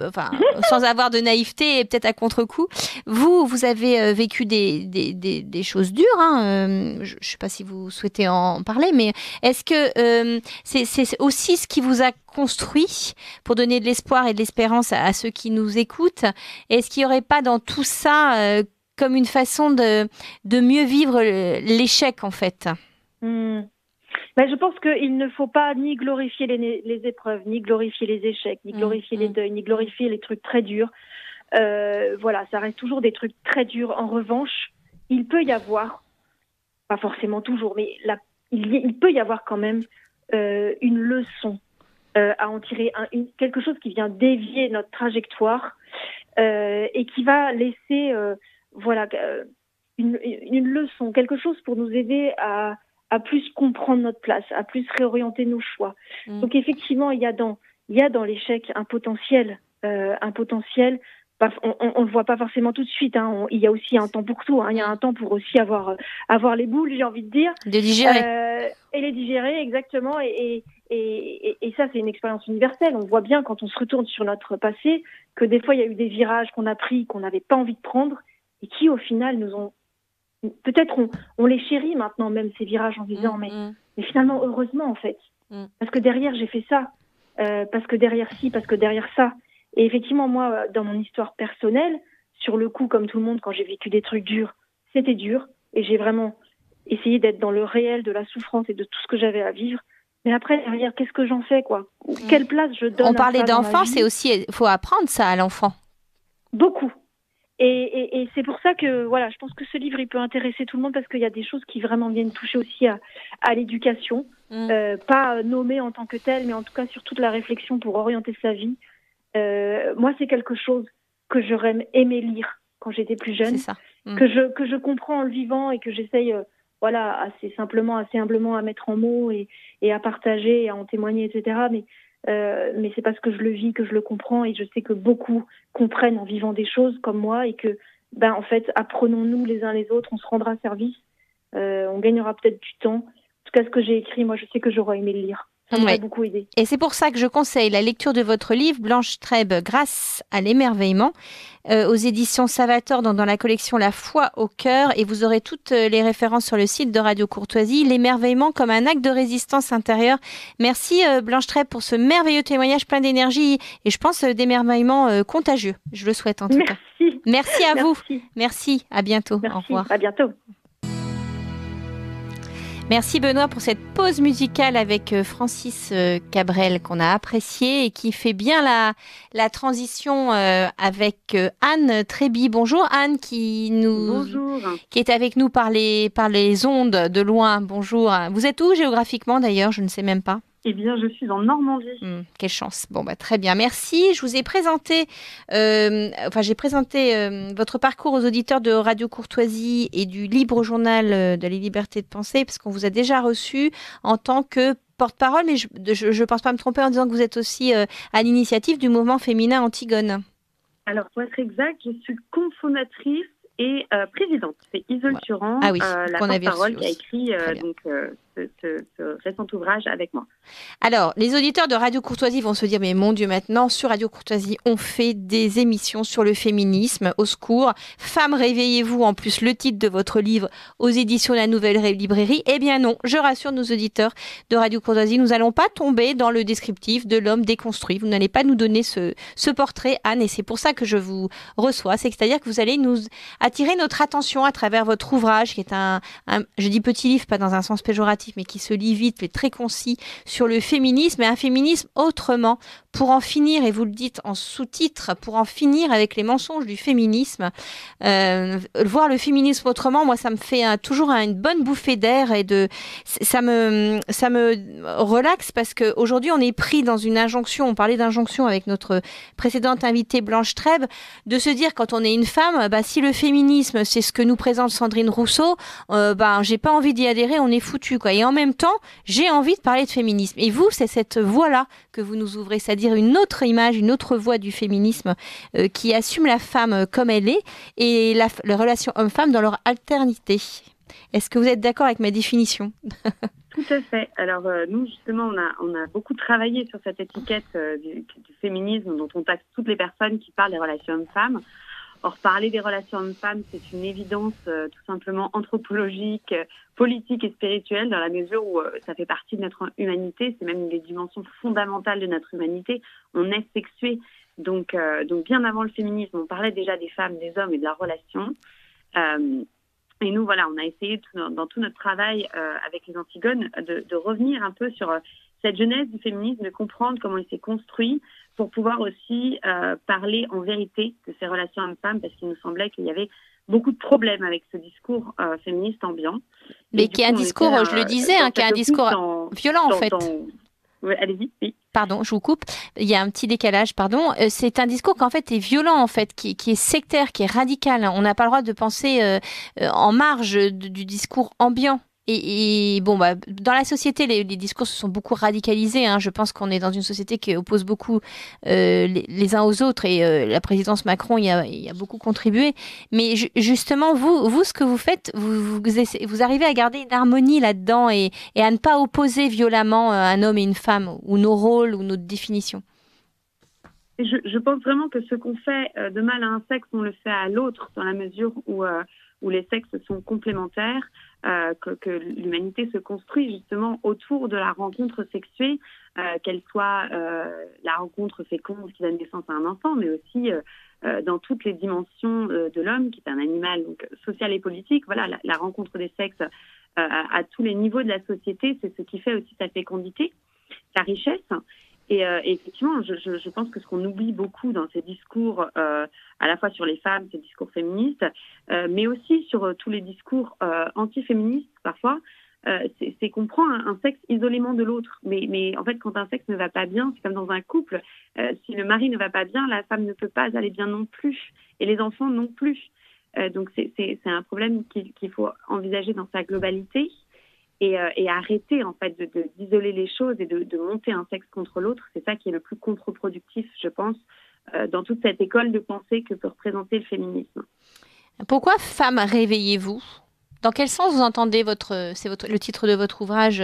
sans avoir de naïveté et peut-être à contre-coup. Vous avez vécu des choses dures. Hein. Je ne sais pas si vous souhaitez en parler, mais est-ce que c'est aussi ce qui vous a construit pour donner de l'espoir et de l'espérance à ceux qui nous écoutent? Est-ce qu'il n'y aurait pas dans tout ça comme une façon de mieux vivre l'échec, en fait? Ben, je pense qu'il ne faut pas ni glorifier les épreuves, ni glorifier les échecs, ni glorifier les deuils, ni glorifier les trucs très durs. Voilà, ça reste toujours des trucs très durs. En revanche, il peut y avoir, pas forcément toujours, mais il peut y avoir quand même une leçon à en tirer, quelque chose qui vient dévier notre trajectoire et qui va laisser... voilà, une leçon, quelque chose pour nous aider à plus comprendre notre place, à plus réorienter nos choix. Donc effectivement, il y a dans l'échec un potentiel. On le voit pas forcément tout de suite. Hein, il y a aussi un temps pour tout. Hein, il y a un temps pour aussi avoir les boules, j'ai envie de dire. De digérer. Et les digérer, exactement. Et ça, c'est une expérience universelle. On voit bien quand on se retourne sur notre passé que des fois, il y a eu des virages qu'on a pris, qu'on n'avait pas envie de prendre, et qui au final nous ont peut-être on les chérit maintenant même ces virages en disant mais finalement heureusement en fait parce que derrière j'ai fait ça parce que derrière parce que derrière ça, et effectivement moi dans mon histoire personnelle sur le coup comme tout le monde quand j'ai vécu des trucs durs, c'était dur et j'ai vraiment essayé d'être dans le réel de la souffrance et de tout ce que j'avais à vivre, mais après derrière qu'est-ce que j'en fais quoi, quelle place je donne? On parlait d'enfant, c'est aussi faut apprendre ça à l'enfant beaucoup. Et c'est pour ça que voilà, je pense que ce livre il peut intéresser tout le monde parce qu'il y a des choses qui vraiment viennent toucher aussi à l'éducation, pas nommée en tant que telle, mais en tout cas sur toute la réflexion pour orienter sa vie. Moi, c'est quelque chose que j'aurais aimé lire quand j'étais plus jeune, que je comprends en le vivant et que j'essaye assez humblement à mettre en mots et à partager et à en témoigner, etc. Mais c'est parce que je le vis que je le comprends et je sais que beaucoup comprennent en vivant des choses comme moi et que en fait apprenons-nous les uns les autres, on se rendra service, on gagnera peut-être du temps. En tout cas ce que j'ai écrit, moi je sais que j'aurais aimé le lire. Ça m'aurait beaucoup aidé. Et c'est pour ça que je conseille la lecture de votre livre, Blanche Trèbe, Grâce à l'émerveillement, aux éditions Salvator dans la collection La foi au cœur. Et vous aurez toutes les références sur le site de Radio Courtoisie. L'émerveillement comme un acte de résistance intérieure. Merci Blanche Trèbe pour ce merveilleux témoignage plein d'énergie et je pense d'émerveillement contagieux. Je le souhaite en tout cas. Merci à vous. Merci. À bientôt. Merci. Au revoir. À bientôt. Merci Benoît pour cette pause musicale avec Francis Cabrel qu'on a appréciée et qui fait bien la transition avec Anne Tréby. Bonjour Anne Bonjour. Qui est avec nous par les ondes de loin. Bonjour. Vous êtes où géographiquement d'ailleurs? Je ne sais même pas. Eh bien, je suis en Normandie. Quelle chance. Bon, très bien. Merci. Je vous ai présenté, j'ai présenté votre parcours aux auditeurs de Radio Courtoisie et du Libre Journal de la Liberté de Penser, parce qu'on vous a déjà reçu en tant que porte-parole, mais je ne pense pas me tromper en disant que vous êtes aussi à l'initiative du mouvement féminin Antigone. Alors, pour être exact, je suis cofondatrice et présidente. C'est Isolde Turan, la porte-parole qui a écrit ce récent ouvrage avec moi. Alors, les auditeurs de Radio Courtoisie vont se dire, mais mon Dieu, maintenant, sur Radio Courtoisie, on fait des émissions sur le féminisme, au secours. Femmes, réveillez-vous, en plus, le titre de votre livre aux éditions de la Nouvelle Librairie. Eh bien non, je rassure nos auditeurs de Radio Courtoisie, nous n'allons pas tomber dans le descriptif de l'homme déconstruit. Vous n'allez pas nous donner ce portrait, Anne, et c'est pour ça que je vous reçois. C'est-à-dire que vous allez nous attirer notre attention à travers votre ouvrage, qui est je dis petit livre, pas dans un sens péjoratif, mais qui se lit vite, mais très concis, sur le féminisme, et un féminisme autrement, pour en finir, et vous le dites en sous-titre, pour en finir avec les mensonges du féminisme. Voir le féminisme autrement, moi, ça me fait toujours une bonne bouffée d'air, et ça me relaxe, parce qu'aujourd'hui, on est pris dans une injonction, on parlait d'injonction avec notre précédente invitée Blanche Trèbe, de se dire, quand on est une femme, si le féminisme, c'est ce que nous présente Sandrine Rousseau, j'ai pas envie d'y adhérer, on est foutu, quoi. Et en même temps, j'ai envie de parler de féminisme. Et vous, c'est cette voie-là que vous nous ouvrez, c'est-à-dire une autre image, une autre voie du féminisme qui assume la femme comme elle est et les relations hommes-femmes dans leur alternité. Est-ce que vous êtes d'accord avec ma définition ? Tout à fait. Alors nous, justement, on a beaucoup travaillé sur cette étiquette du féminisme dont on taxe toutes les personnes qui parlent des relations hommes-femmes. Or, parler des relations hommes-femmes, c'est une évidence tout simplement anthropologique, politique et spirituelle, dans la mesure où ça fait partie de notre humanité. C'est même une des dimensions fondamentales de notre humanité. On est sexué. Donc bien avant le féminisme, on parlait déjà des femmes, des hommes et de la relation. Et nous, voilà, on a essayé dans tout notre travail avec les Antigones de revenir un peu sur cette genèse du féminisme, de comprendre comment il s'est construit, pour pouvoir aussi parler en vérité de ces relations hommes-femmes, parce qu'il nous semblait qu'il y avait beaucoup de problèmes avec ce discours féministe ambiant. Mais qui est un discours, je le disais, qui est un discours violent en fait. Oui, allez-y, oui. Pardon, je vous coupe. Il y a un petit décalage, pardon. C'est un discours qui en fait est violent, en fait, qui est sectaire, qui est radical. On n'a pas le droit de penser en marge du discours ambiant. Et bon, dans la société, les discours se sont beaucoup radicalisés. Je pense qu'on est dans une société qui oppose beaucoup les uns aux autres, et la présidence Macron y a beaucoup contribué. Mais justement, vous, ce que vous faites, vous arrivez à garder une harmonie là-dedans et à ne pas opposer violemment un homme et une femme, ou nos rôles, ou notre définition. Je pense vraiment que ce qu'on fait de mal à un sexe, on le fait à l'autre, dans la mesure où les sexes sont complémentaires, que l'humanité se construit justement autour de la rencontre sexuée, qu'elle soit la rencontre féconde qui donne naissance à un enfant, mais aussi dans toutes les dimensions de l'homme, qui est un animal donc social et politique. Voilà, la rencontre des sexes à tous les niveaux de la société, c'est ce qui fait aussi sa fécondité, sa richesse. Et effectivement, je pense que ce qu'on oublie beaucoup dans ces discours, à la fois sur les femmes, ces discours féministes, mais aussi sur tous les discours antiféministes parfois, c'est qu'on prend un sexe isolément de l'autre. Mais en fait, quand un sexe ne va pas bien, c'est comme dans un couple. Si le mari ne va pas bien, la femme ne peut pas aller bien non plus, et les enfants non plus. Donc c'est un problème qu'il faut envisager dans sa globalité. Et arrêter en fait d'isoler les choses et de monter un sexe contre l'autre, c'est ça qui est le plus contre-productif, je pense, dans toute cette école de pensée que peut représenter le féminisme. Pourquoi Femmes, réveillez-vous ? Dans quel sens vous entendez le titre de votre ouvrage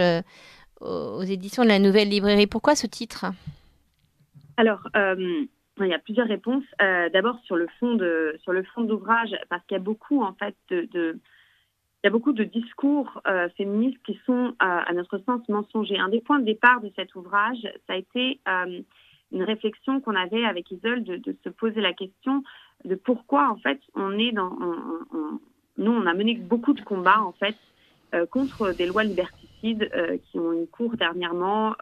aux éditions de la Nouvelle Librairie ? Pourquoi ce titre ? Alors, il y a plusieurs réponses. D'abord sur le fond de l'ouvrage, parce qu'il y a beaucoup en fait il y a beaucoup de discours féministes qui sont, à notre sens, mensongers. Un des points de départ de cet ouvrage, ça a été une réflexion qu'on avait avec Isolde de se poser la question de pourquoi, en fait, nous, on a mené beaucoup de combats, en fait, contre des lois liberticides qui ont eu cours dernièrement.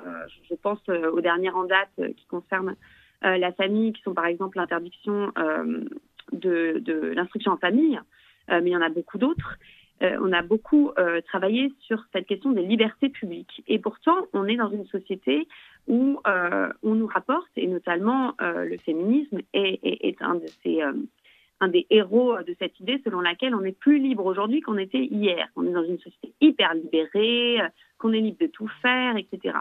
Je pense aux dernières en date qui concernent la famille, qui sont, par exemple, l'interdiction de l'instruction en famille, mais il y en a beaucoup d'autres. On a beaucoup travaillé sur cette question des libertés publiques. Et pourtant, on est dans une société où on nous rapporte, et notamment le féminisme est un des héros de cette idée selon laquelle on est plus libre aujourd'hui qu'on était hier. On est dans une société hyper libérée, qu'on est libre de tout faire, etc.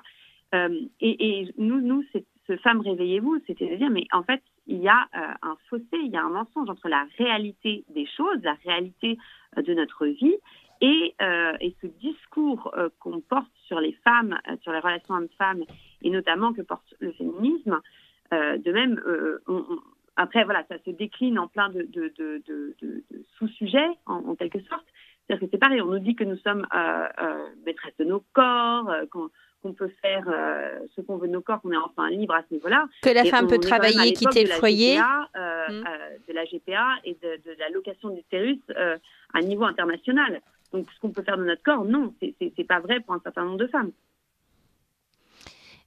Et nous, ce Femmes, réveillez-vous, c'était de dire, mais en fait, il y a un fossé, il y a un mensonge entre la réalité des choses, la réalité de notre vie Et ce discours qu'on porte sur les femmes, sur les relations hommes-femmes, et notamment que porte le féminisme, de même, après, voilà, ça se décline en plein de sous-sujets, en quelque sorte. C'est-à-dire que c'est pareil, on nous dit que nous sommes maîtresses de nos corps, qu'on peut faire ce qu'on veut de nos corps, qu'on est enfin libre à ce niveau-là. Que la femme peut travailler, quitter le foyer. De la GPA et de la location d'utérus à niveau international. Donc, ce qu'on peut faire de notre corps, non, c'est pas vrai pour un certain nombre de femmes.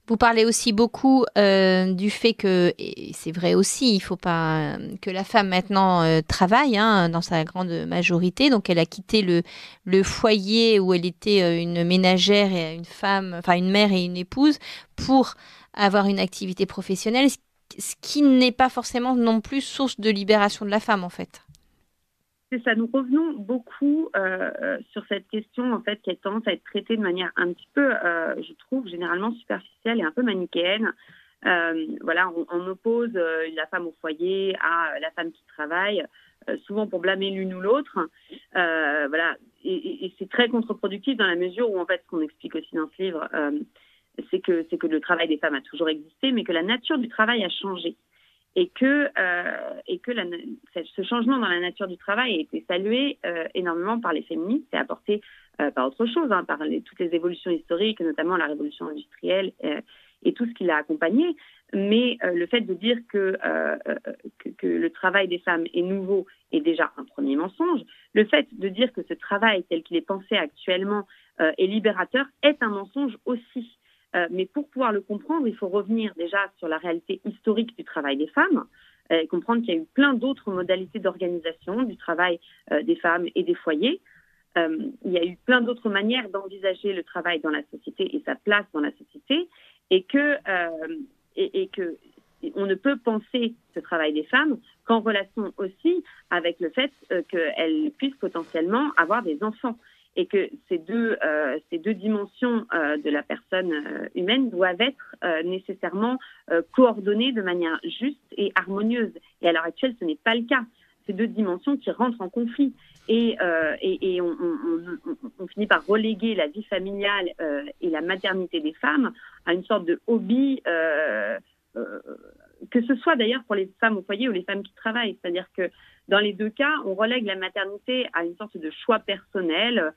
Vous parlez aussi beaucoup du fait que, et c'est vrai aussi, il ne faut pas que la femme maintenant travaille dans sa grande majorité. Donc, elle a quitté le foyer où elle était une ménagère et une femme, enfin une mère et une épouse, pour avoir une activité professionnelle, ce qui n'est pas forcément non plus source de libération de la femme, en fait. C'est ça, nous revenons beaucoup sur cette question en fait qui a tendance à être traitée de manière un petit peu, je trouve, généralement superficielle et un peu manichéenne. Voilà, on oppose la femme au foyer à la femme qui travaille, souvent pour blâmer l'une ou l'autre. Voilà, et c'est très contre-productif dans la mesure où en fait, ce qu'on explique aussi dans ce livre, c'est que le travail des femmes a toujours existé, mais que la nature du travail a changé. Et que ce changement dans la nature du travail a été salué énormément par les féministes et apporté par autre chose, par toutes les évolutions historiques, notamment la révolution industrielle et tout ce qui l'a accompagné. Mais le fait de dire que le travail des femmes est nouveau est déjà un premier mensonge. Le fait de dire que ce travail tel qu'il est pensé actuellement est libérateur est un mensonge aussi. Mais pour pouvoir le comprendre, il faut revenir déjà sur la réalité historique du travail des femmes, et comprendre qu'il y a eu plein d'autres modalités d'organisation du travail des femmes et des foyers. Il y a eu plein d'autres manières d'envisager le travail dans la société et sa place dans la société, et que on ne peut penser ce travail des femmes qu'en relation aussi avec le fait qu'elles puissent potentiellement avoir des enfants. Et que ces deux dimensions de la personne humaine doivent être nécessairement coordonnées de manière juste et harmonieuse. Et à l'heure actuelle, ce n'est pas le cas. Ces deux dimensions qui rentrent en conflit. Et on finit par reléguer la vie familiale et la maternité des femmes à une sorte de hobby, que ce soit d'ailleurs pour les femmes au foyer ou les femmes qui travaillent. C'est-à-dire que dans les deux cas, on relègue la maternité à une sorte de choix personnel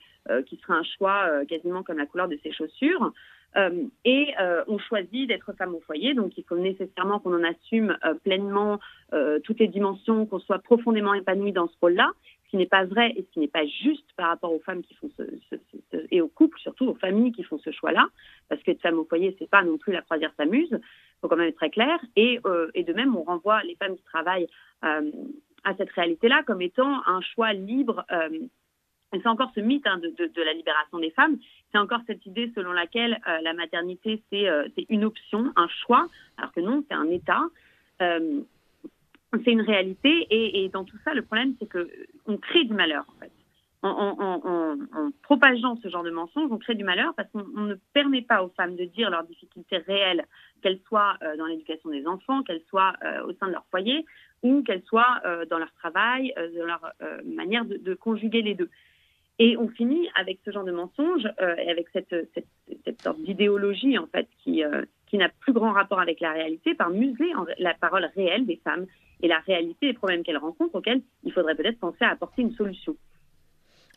qui sera un choix quasiment comme la couleur de ses chaussures. On choisit d'être femme au foyer, donc il faut nécessairement qu'on en assume pleinement toutes les dimensions, qu'on soit profondément épanoui dans ce rôle-là, ce qui n'est pas vrai et ce qui n'est pas juste par rapport aux femmes qui font et aux couples, surtout aux familles qui font ce choix-là, parce que être femme au foyer, c'est pas non plus la croisière s'amuse, faut quand même être très clair. Et de même, on renvoie les femmes qui travaillent à cette réalité-là comme étant un choix libre. Et c'est encore ce mythe de la libération des femmes. C'est encore cette idée selon laquelle la maternité, c'est une option, un choix, alors que non, c'est un état. C'est une réalité. Et dans tout ça, le problème, c'est qu'on crée du malheur, en fait. En propageant ce genre de mensonges, on crée du malheur parce qu'on ne permet pas aux femmes de dire leurs difficultés réelles, qu'elles soient dans l'éducation des enfants, qu'elles soient au sein de leur foyer ou qu'elles soient dans leur travail, dans leur manière de conjuguer les deux. Et on finit avec ce genre de mensonges et avec cette sorte d'idéologie en fait qui n'a plus grand rapport avec la réalité par museler la parole réelle des femmes et la réalité des problèmes qu'elles rencontrent auxquels il faudrait peut-être penser à apporter une solution.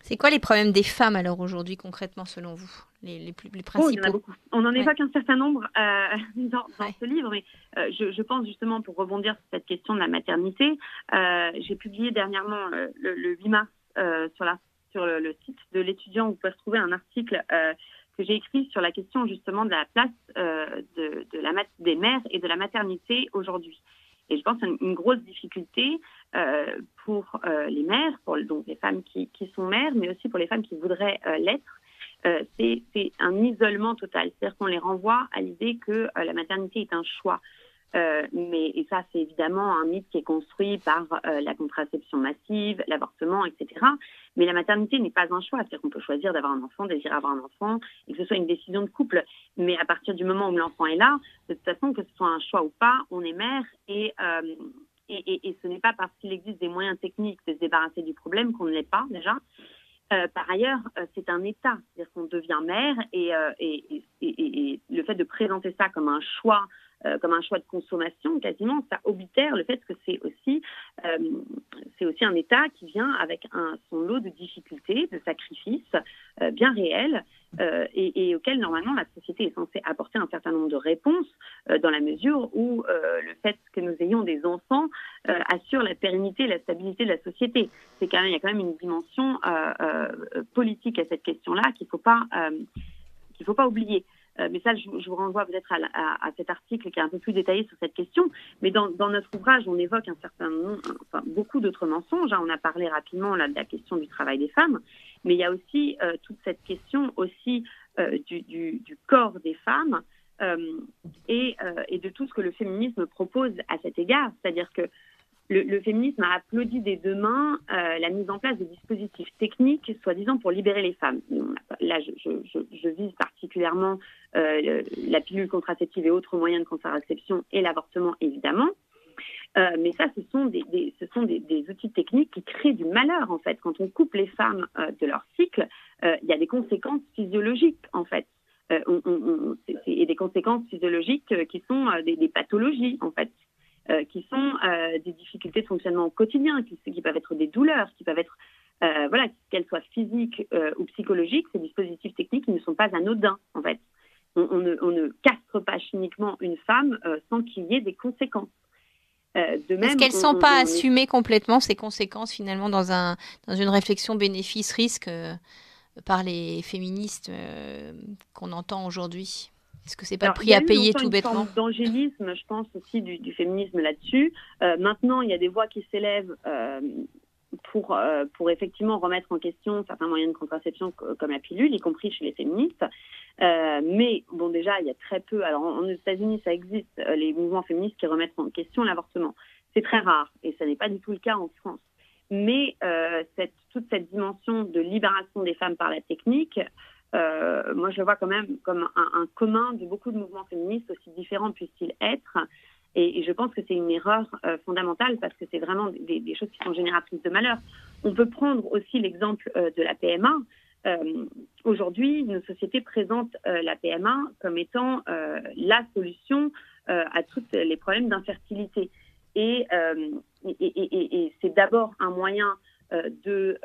C'est quoi les problèmes des femmes alors aujourd'hui concrètement selon vous, les principaux? Il y en a beaucoup. On en évoque un certain nombre dans ce livre, mais je pense justement pour rebondir sur cette question de la maternité, j'ai publié dernièrement le 8 mars sur le site de l'étudiant, vous pouvez retrouver un article que j'ai écrit sur la question justement de la place des mères et de la maternité aujourd'hui. Et je pense que une grosse difficulté pour les mères, donc les femmes qui sont mères, mais aussi pour les femmes qui voudraient l'être, c'est un isolement total. C'est-à-dire qu'on les renvoie à l'idée que la maternité est un choix. Et ça, c'est évidemment un mythe qui est construit par la contraception massive, l'avortement, etc. Mais la maternité n'est pas un choix. C'est-à-dire qu'on peut choisir d'avoir un enfant, désirer avoir un enfant, et que ce soit une décision de couple. Mais à partir du moment où l'enfant est là, de toute façon, que ce soit un choix ou pas, on est mère. Et ce n'est pas parce qu'il existe des moyens techniques de se débarrasser du problème qu'on ne l'est pas, déjà. Par ailleurs, c'est un état, c'est-à-dire qu'on devient mère et le fait de présenter ça comme un choix de consommation, quasiment, ça obitère le fait que c'est aussi un état qui vient avec son lot de difficultés, de sacrifices bien réels et auxquels normalement la société est censée apporter un certain nombre de réponses dans la mesure où le fait que nous ayons des enfants assure la pérennité et la stabilité de la société. Il y a quand même une dimension politique à cette question-là qu'il faut pas oublier. Mais ça, je vous renvoie peut-être à cet article qui est un peu plus détaillé sur cette question. Mais dans notre ouvrage, on évoque beaucoup d'autres mensonges. On a parlé rapidement là, de la question du travail des femmes, mais il y a aussi toute cette question aussi du corps des femmes et de tout ce que le féminisme propose à cet égard. C'est-à-dire que le féminisme a applaudi des deux mains la mise en place de dispositifs techniques, soi-disant pour libérer les femmes. Là, je vise particulièrement la pilule contraceptive et autres moyens de contraception et l'avortement, évidemment. Mais ça, ce sont des outils techniques qui créent du malheur, en fait. Quand on coupe les femmes de leur cycle, il y a des conséquences physiologiques, en fait. Et des conséquences physiologiques qui sont des pathologies, en fait. Qui sont des difficultés de fonctionnement au quotidien, qui peuvent être des douleurs, qui peuvent être, qu'elles soient physiques ou psychologiques, ces dispositifs techniques ne sont pas anodins, en fait. On ne castre pas chimiquement une femme sans qu'il y ait des conséquences. De même, est-ce qu'elles ne sont pas assumées complètement, ces conséquences, finalement, dans une réflexion bénéfice-risque par les féministes qu'on entend aujourd'hui ? Est-ce que c'est pas le prix à payer tout bêtement ? Il y a une forme d'angélisme, je pense, aussi du féminisme là-dessus. Maintenant, il y a des voix qui s'élèvent pour effectivement remettre en question certains moyens de contraception comme la pilule, y compris chez les féministes. Mais bon, déjà, il y a très peu. Alors, aux États-Unis, ça existe, les mouvements féministes qui remettent en question l'avortement. C'est très rare, et ça n'est pas du tout le cas en France. Mais toute cette dimension de libération des femmes par la technique, moi, je le vois quand même comme un commun de beaucoup de mouvements féministes, aussi différents puissent-ils être. Et je pense que c'est une erreur fondamentale parce que c'est vraiment des choses qui sont génératrices de malheur. On peut prendre aussi l'exemple de la PMA. Aujourd'hui, nos sociétés présentent la PMA comme étant la solution à tous les problèmes d'infertilité. Et c'est d'abord un moyen de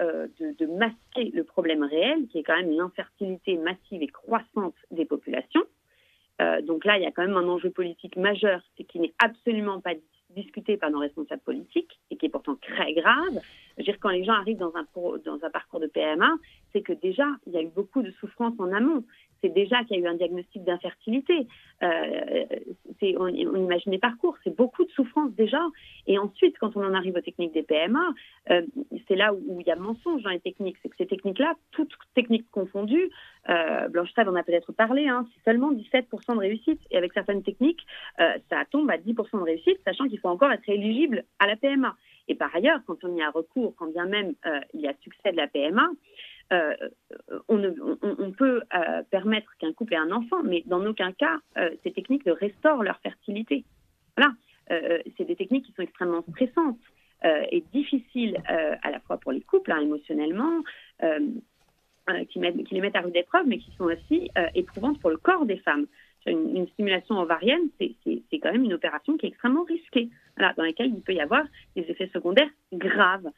masquer le problème réel, qui est quand même l'infertilité massive et croissante des populations. Donc là, il y a quand même un enjeu politique majeur, c'est qui n'est absolument pas discuté par nos responsables politiques et qui est pourtant très grave. Je veux dire, quand les gens arrivent dans un parcours de PMA, c'est que déjà, il y a eu beaucoup de souffrance en amont. C'est déjà qu'il y a eu un diagnostic d'infertilité. On imagine les parcours, c'est beaucoup de souffrance déjà. Et ensuite, quand on en arrive aux techniques des PMA, c'est là où il y a mensonge dans les techniques. C'est que ces techniques-là, toutes techniques confondues, Blanche-Sade en a peut-être parlé, c'est seulement 17% de réussite. Et avec certaines techniques, ça tombe à 10% de réussite, sachant qu'il faut encore être éligible à la PMA. Et par ailleurs, quand on y a recours, quand bien même il y a succès de la PMA, on peut permettre qu'un couple ait un enfant, mais dans aucun cas, ces techniques ne restaurent leur fertilité. Voilà, c'est des techniques qui sont extrêmement stressantes et difficiles à la fois pour les couples, émotionnellement, qui les mettent à rude épreuve, mais qui sont aussi éprouvantes pour le corps des femmes. Une stimulation ovarienne, c'est quand même une opération qui est extrêmement risquée, dans laquelle il peut y avoir des effets secondaires graves.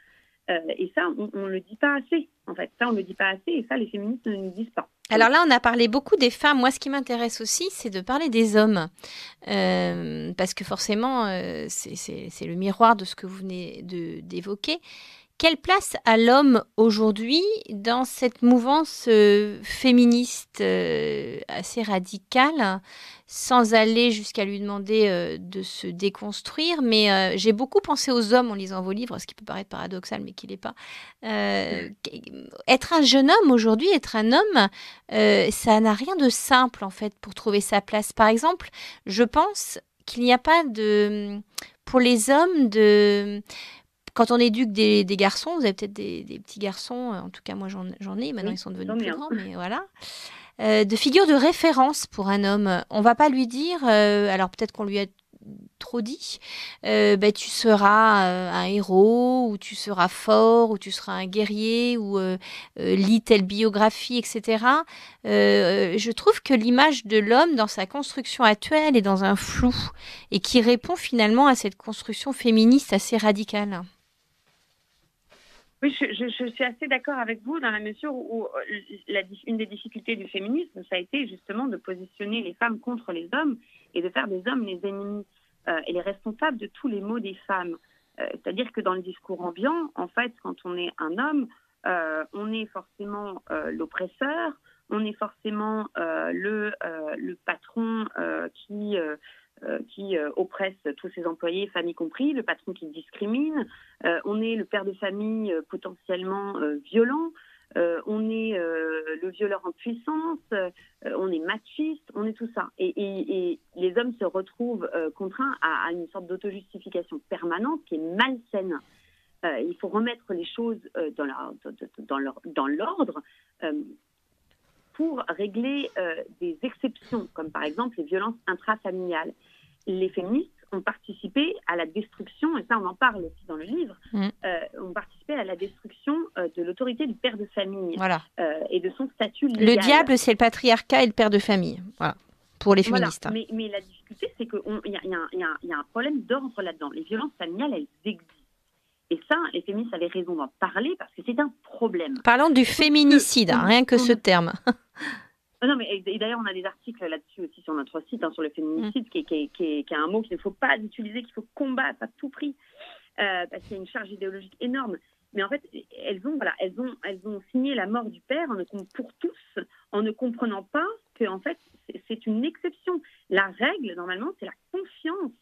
Et ça, on ne le dit pas assez, en fait. Ça, on ne le dit pas assez et ça, les féministes ne nous disent pas. Alors là, on a parlé beaucoup des femmes. Moi, ce qui m'intéresse aussi, c'est de parler des hommes. Parce que forcément, c'est le miroir de ce que vous venez d'évoquer. Quelle place a l'homme aujourd'hui dans cette mouvance féministe assez radicale, sans aller jusqu'à lui demander de se déconstruire? Mais j'ai beaucoup pensé aux hommes en lisant vos livres, ce qui peut paraître paradoxal, mais qui l'est pas. Être un jeune homme aujourd'hui, être un homme, ça n'a rien de simple en fait pour trouver sa place. Par exemple, je pense qu'il n'y a pas pour les hommes quand on éduque des garçons, vous avez peut-être des petits garçons, en tout cas moi j'en ai, maintenant ils sont devenus plus grands, mais voilà, de figure de référence pour un homme. On ne va pas lui dire, alors peut-être qu'on lui a trop dit, tu seras un héros, ou tu seras fort, ou tu seras un guerrier, ou lis telle biographie, etc. Je trouve que l'image de l'homme dans sa construction actuelle est dans un flou et qui répond finalement à cette construction féministe assez radicale. Oui, je suis assez d'accord avec vous dans la mesure où une des difficultés du féminisme, ça a été justement de positionner les femmes contre les hommes et de faire des hommes les ennemis et les responsables de tous les maux des femmes. C'est-à-dire que dans le discours ambiant, en fait, quand on est un homme, on est forcément l'oppresseur, on est forcément le patron qui oppresse tous ses employés, femmes y compris, le patron qui discrimine, on est le père de famille potentiellement violent, on est le violeur en puissance, on est machiste, on est tout ça. Et les hommes se retrouvent contraints à une sorte d'autojustification permanente qui est malsaine. Il faut remettre les choses dans l'ordre pour régler des exceptions, comme par exemple les violences intrafamiliales. Les féministes ont participé à la destruction, et ça on en parle aussi dans le livre, ont participé à la destruction de l'autorité du père de famille et de son statut légal. Le diable, c'est le patriarcat et le père de famille, voilà, pour les féministes. Voilà. Mais la difficulté, c'est qu'il y a un problème d'ordre là-dedans. Les violences familiales, elles existent. Et ça, les féministes avaient raison d'en parler parce que c'est un problème. Parlons du féminicide, rien que ce terme. Non, mais et d'ailleurs, on a des articles là-dessus aussi sur notre site, sur le féminicide, qui est un mot qu'il ne faut pas utiliser, qu'il faut combattre à tout prix, parce qu'il y a une charge idéologique énorme. Mais en fait, elles ont signé la mort du père pour tous, en ne comprenant pas que en fait, c'est une exception. La règle, normalement, c'est la confiance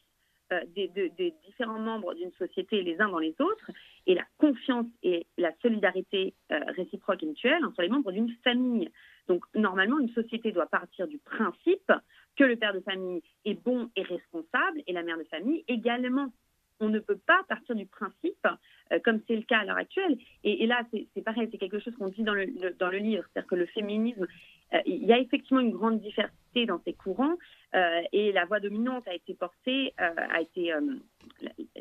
des différents membres d'une société les uns dans les autres, et la confiance et la solidarité réciproque et mutuelle entre les membres d'une famille. Donc, normalement, une société doit partir du principe que le père de famille est bon et responsable, et la mère de famille également. On ne peut pas partir du principe, comme c'est le cas à l'heure actuelle. Et là, c'est pareil, c'est quelque chose qu'on dit dans le livre. C'est-à-dire que le féminisme, il y a effectivement une grande diversité dans ces courants, et la voix dominante a été portée,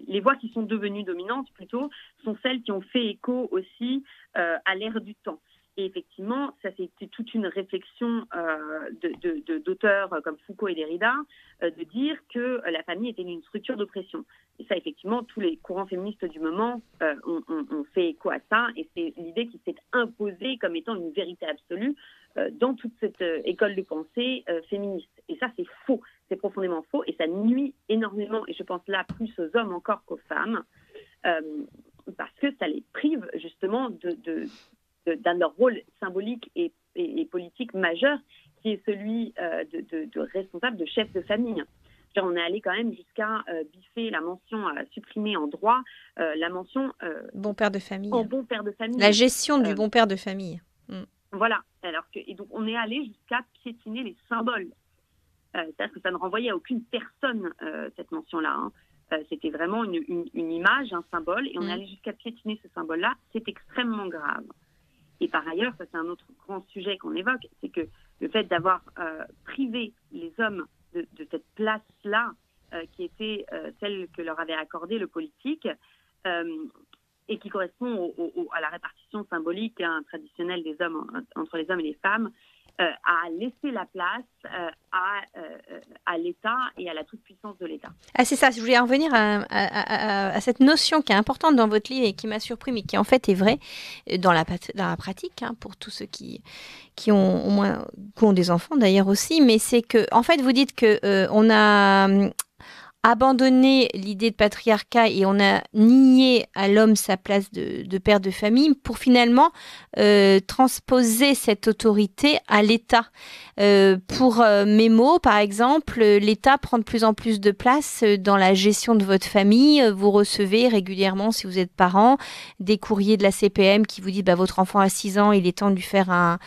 les voix qui sont devenues dominantes, plutôt, sont celles qui ont fait écho aussi à l'ère du temps. Et effectivement, ça c'était toute une réflexion d'auteurs comme Foucault et Derrida, de dire que la famille était une structure d'oppression. Et ça, effectivement, tous les courants féministes du moment ont fait écho à ça, et c'est l'idée qui s'est imposée comme étant une vérité absolue dans toute cette école de pensée féministe. Et ça, c'est faux, c'est profondément faux, et ça nuit énormément, et je pense là plus aux hommes encore qu'aux femmes, parce que ça les prive justement d'un de leur rôle symbolique et politique majeur, qui est celui de responsable, de chef de famille. On est allé quand même jusqu'à biffer la mention, supprimer en droit la mention bon père de famille. En bon père de famille. La gestion du bon père de famille. Voilà. Et donc on est allé jusqu'à piétiner les symboles. C'est-à-dire que ça ne renvoyait à aucune personne, cette mention-là. C'était vraiment une image, un symbole, et on est allé jusqu'à piétiner ce symbole-là. C'est extrêmement grave. Et par ailleurs, ça c'est un autre grand sujet qu'on évoque, c'est que le fait d'avoir privé les hommes de cette place-là, qui était celle que leur avait accordée le politique, et qui correspond à la répartition symbolique traditionnelle des hommes entre les hommes et les femmes, à laisser la place à l'État et à la toute-puissance de l'État. Ah, c'est ça, je voulais en revenir à cette notion qui est importante dans votre livre et qui m'a surpris, mais qui en fait est vraie dans la pratique, pour tous ceux qui ont des enfants d'ailleurs aussi, mais c'est que, en fait, vous dites qu'on a abandonné l'idée de patriarcat et on a nié à l'homme sa place de père de famille pour finalement transposer cette autorité à l'État. Pour mes mots, par exemple, l'État prend de plus en plus de place dans la gestion de votre famille. Vous recevez régulièrement, si vous êtes parent, des courriers de la CPM qui vous disent votre enfant a 6 ans, il est temps de lui faire un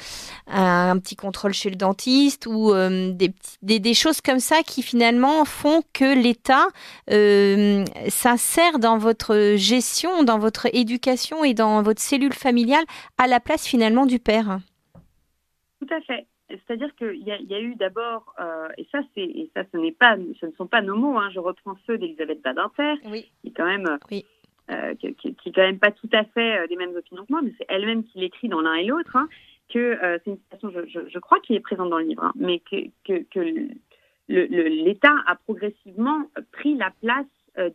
petit contrôle chez le dentiste, ou des choses comme ça qui finalement font que l'État s'insère dans votre gestion, dans votre éducation et dans votre cellule familiale à la place finalement du père. Tout à fait. C'est-à-dire qu'il y a eu d'abord, et ça, ce ne sont pas nos mots, hein, je reprends ceux d'Elisabeth Badinter, qui est quand même, qui est quand même pas tout à fait des mêmes opinions que moi, mais c'est elle-même qui l'écrit dans l'un et l'autre, hein, que c'est une citation, je crois, qui est présente dans le livre, hein, mais que l'État a progressivement pris la place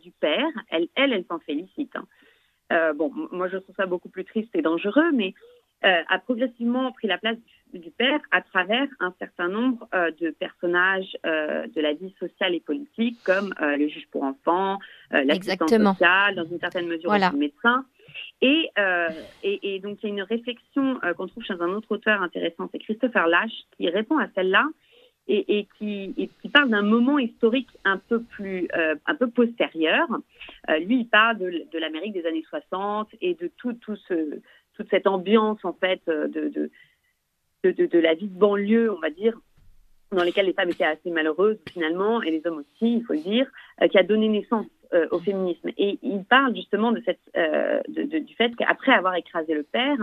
du père. Elle s'en félicite. Hein. Bon, moi, je trouve ça beaucoup plus triste et dangereux, mais a progressivement pris la place du père à travers un certain nombre de personnages de la vie sociale et politique, comme le juge pour enfants, l'assistant social, dans une certaine mesure aussi le médecin. Et donc, il y a une réflexion qu'on trouve chez un autre auteur intéressant, c'est Christopher Lasch, qui répond à celle-là et qui parle d'un moment historique un peu postérieur. Lui, il parle de l'Amérique des années 60 et de toute cette ambiance, en fait, de la vie de banlieue, on va dire, dans lesquelles les femmes étaient assez malheureuses, finalement, et les hommes aussi, il faut le dire, qui a donné naissance au féminisme. Et il parle justement du fait qu'après avoir écrasé le père,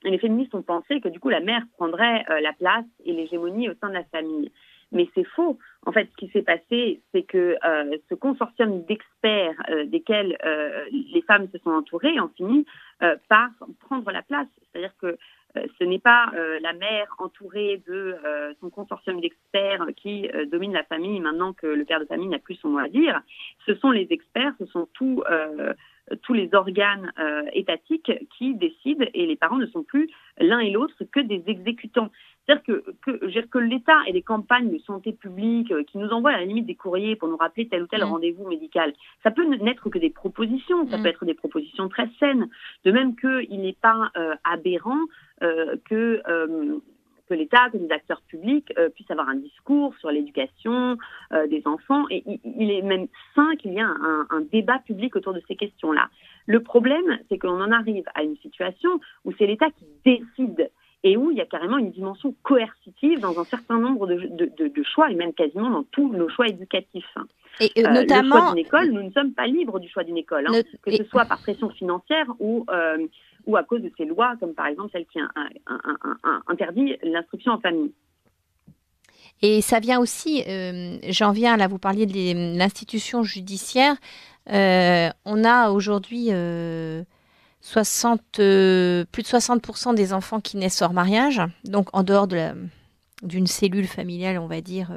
les féministes ont pensé que, du coup, la mère prendrait la place et l'hégémonie au sein de la famille. Mais c'est faux. En fait, ce qui s'est passé, c'est que ce consortium d'experts desquels les femmes se sont entourées ont fini par prendre la place. C'est-à-dire que ce n'est pas la mère entourée de son consortium d'experts qui domine la famille maintenant que le père de famille n'a plus son mot à dire. Ce sont les experts, ce sont tous les organes étatiques qui décident, et les parents ne sont plus l'un et l'autre que des exécutants. C'est-à-dire que l'État et les campagnes de santé publique qui nous envoient à la limite des courriers pour nous rappeler tel ou tel rendez-vous médical, ça peut n'être que des propositions, ça peut être des propositions très saines. De même qu'il n'est pas aberrant que l'État, que les acteurs publics puissent avoir un discours sur l'éducation des enfants. Et il est même sain qu'il y ait un débat public autour de ces questions-là. Le problème, c'est qu'on en arrive à une situation où c'est l'État qui décide et où il y a carrément une dimension coercitive dans un certain nombre de choix, et même quasiment dans tous nos choix éducatifs. Et notamment, le choix d'une école, nous ne sommes pas libres du choix d'une école, que ce soit par pression financière ou à cause de ces lois, comme par exemple celle qui interdit l'instruction en famille. Et ça vient aussi, j'en viens là, vous parliez de l'institution judiciaire. On a aujourd'hui plus de 60% des enfants qui naissent hors mariage, donc en dehors d'une cellule familiale, on va dire,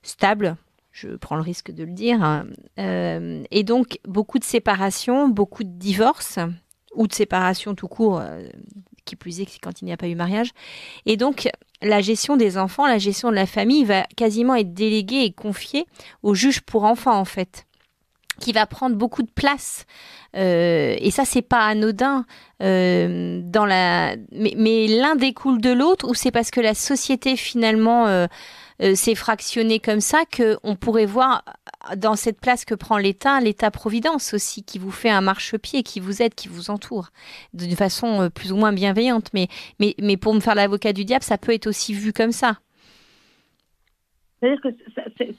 stable. Je prends le risque de le dire. Hein. Et donc, beaucoup de séparations, beaucoup de divorces, ou de séparations tout court, qui plus est quand il n'y a pas eu mariage. Et donc, la gestion des enfants, la gestion de la famille va quasiment être déléguée et confiée au juge pour enfants, en fait, qui va prendre beaucoup de place. Et ça, c'est pas anodin. Mais l'un découle de l'autre, ou c'est parce que la société, finalement, s'est fractionnée comme ça, qu'on pourrait voir dans cette place que prend l'État-providence aussi, qui vous fait un marchepied, qui vous aide, qui vous entoure, d'une façon plus ou moins bienveillante. Mais pour me faire l'avocat du diable, ça peut être aussi vu comme ça. C'est-à-dire que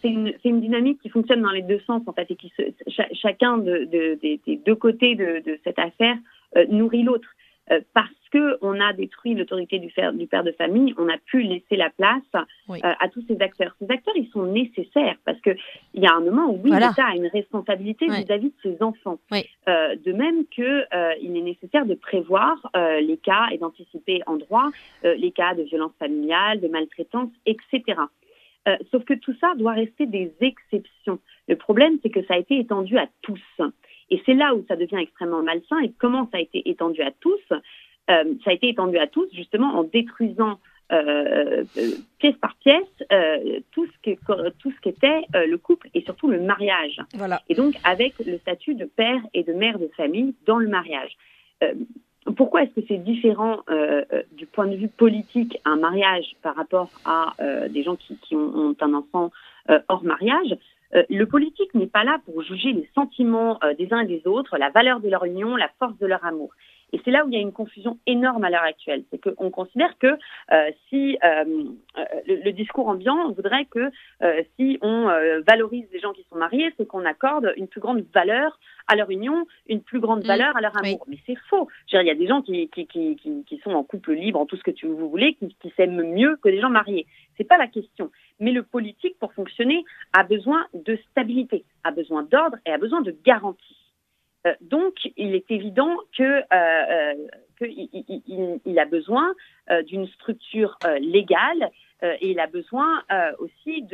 c'est une dynamique qui fonctionne dans les deux sens, en fait, et qui chacun des deux côtés de cette affaire nourrit l'autre. Parce qu'on a détruit l'autorité du père de famille, on a pu laisser la place à tous ces acteurs. Ces acteurs, ils sont nécessaires parce qu'il y a un moment où, oui, l'État a une responsabilité vis-à-vis de ses enfants. De même qu'il est nécessaire de prévoir les cas et d'anticiper en droit les cas de violence familiale, de maltraitance, etc. Sauf que tout ça doit rester des exceptions. Le problème, c'est que ça a été étendu à tous. Et c'est là où ça devient extrêmement malsain. Et comment ça a été étendu à tous ? Ça a été étendu à tous, justement, en détruisant pièce par pièce tout ce qu'était le couple et surtout le mariage. Voilà. Et donc, avec le statut de père et de mère de famille dans le mariage. Pourquoi est-ce que c'est différent du point de vue politique, un mariage par rapport à des gens qui ont un enfant hors mariage ? Le politique n'est pas là pour juger les sentiments des uns et des autres, la valeur de leur union, la force de leur amour. Et c'est là où il y a une confusion énorme à l'heure actuelle. C'est qu'on considère que si le discours ambiant voudrait que si on valorise les gens qui sont mariés, c'est qu'on accorde une plus grande valeur à leur union, une plus grande valeur à leur amour. Oui. Mais c'est faux. Je veux dire, il y a des gens qui sont en couple libre, en tout ce que vous voulez, qui s'aiment mieux que des gens mariés. C'est pas la question. Mais le politique, pour fonctionner, a besoin de stabilité, a besoin d'ordre et a besoin de garantie. Donc, il est évident qu'il a besoin d'une structure légale et il a besoin aussi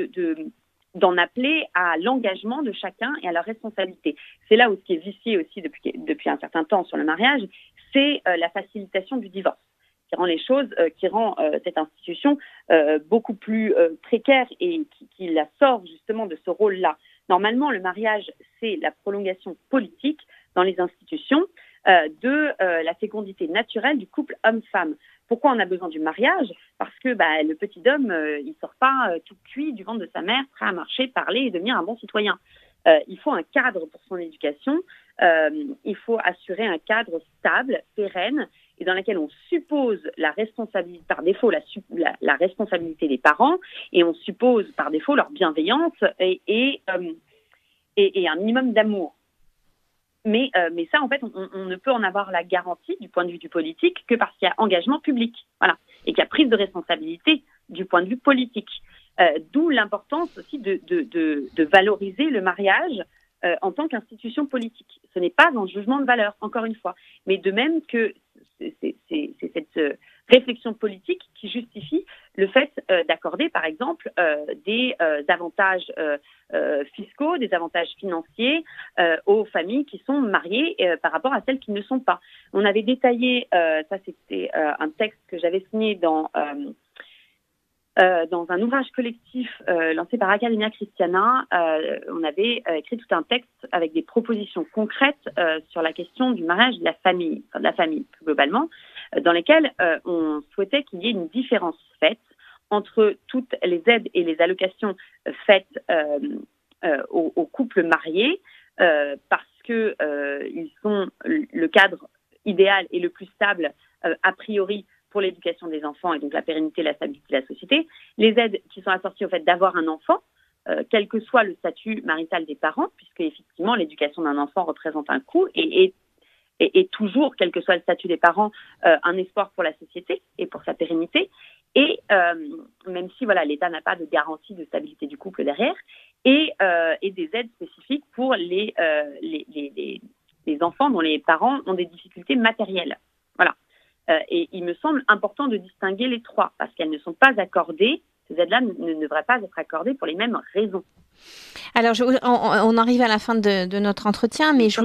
d'en appeler à l'engagement de chacun et à leur responsabilité. C'est là où ce qui est vicié aussi depuis un certain temps sur le mariage, c'est la facilitation du divorce, qui rend les choses, qui rend cette institution beaucoup plus précaire et qui la sort justement de ce rôle-là. Normalement, le mariage, c'est la prolongation politique dans les institutions de la fécondité naturelle du couple homme-femme. Pourquoi on a besoin du mariage ? Parce que le petit homme, il sort pas tout cuit du ventre de sa mère, prêt à marcher, parler et devenir un bon citoyen. Il faut un cadre pour son éducation. Il faut assurer un cadre stable, pérenne, et dans lequel on suppose la responsabilité, par défaut, la responsabilité des parents, et on suppose par défaut leur bienveillance et un minimum d'amour. Mais ça, en fait, on ne peut en avoir la garantie du point de vue du politique que parce qu'il y a engagement public, voilà, et qu'il y a prise de responsabilité du point de vue politique. D'où l'importance aussi de valoriser le mariage en tant qu'institution politique. Ce n'est pas un jugement de valeur, encore une fois, mais de même que c'est cette réflexion politique qui justifie le fait d'accorder, par exemple, des avantages fiscaux, des avantages financiers aux familles qui sont mariées par rapport à celles qui ne sont pas. On avait détaillé, ça c'était un texte que j'avais signé dans un ouvrage collectif lancé par Academia Christiana. On avait écrit tout un texte avec des propositions concrètes sur la question du mariage de la famille plus globalement, dans lesquelles on souhaitait qu'il y ait une différence faite entre toutes les aides et les allocations faites aux couples mariés, parce que ils sont le cadre idéal et le plus stable a priori pour l'éducation des enfants et donc la pérennité et la stabilité de la société. Les aides qui sont assorties au fait d'avoir un enfant, quel que soit le statut marital des parents, puisque effectivement l'éducation d'un enfant représente un coût et toujours, quel que soit le statut des parents, un espoir pour la société et pour sa pérennité. Et même si l'État n'a pas de garantie de stabilité du couple derrière, et des aides spécifiques pour les enfants dont les parents ont des difficultés matérielles. Voilà. Et il me semble important de distinguer les trois, parce qu'elles ne sont pas accordées, ces aides-là ne devraient pas être accordées pour les mêmes raisons. Alors, on arrive à la fin de notre entretien, mais je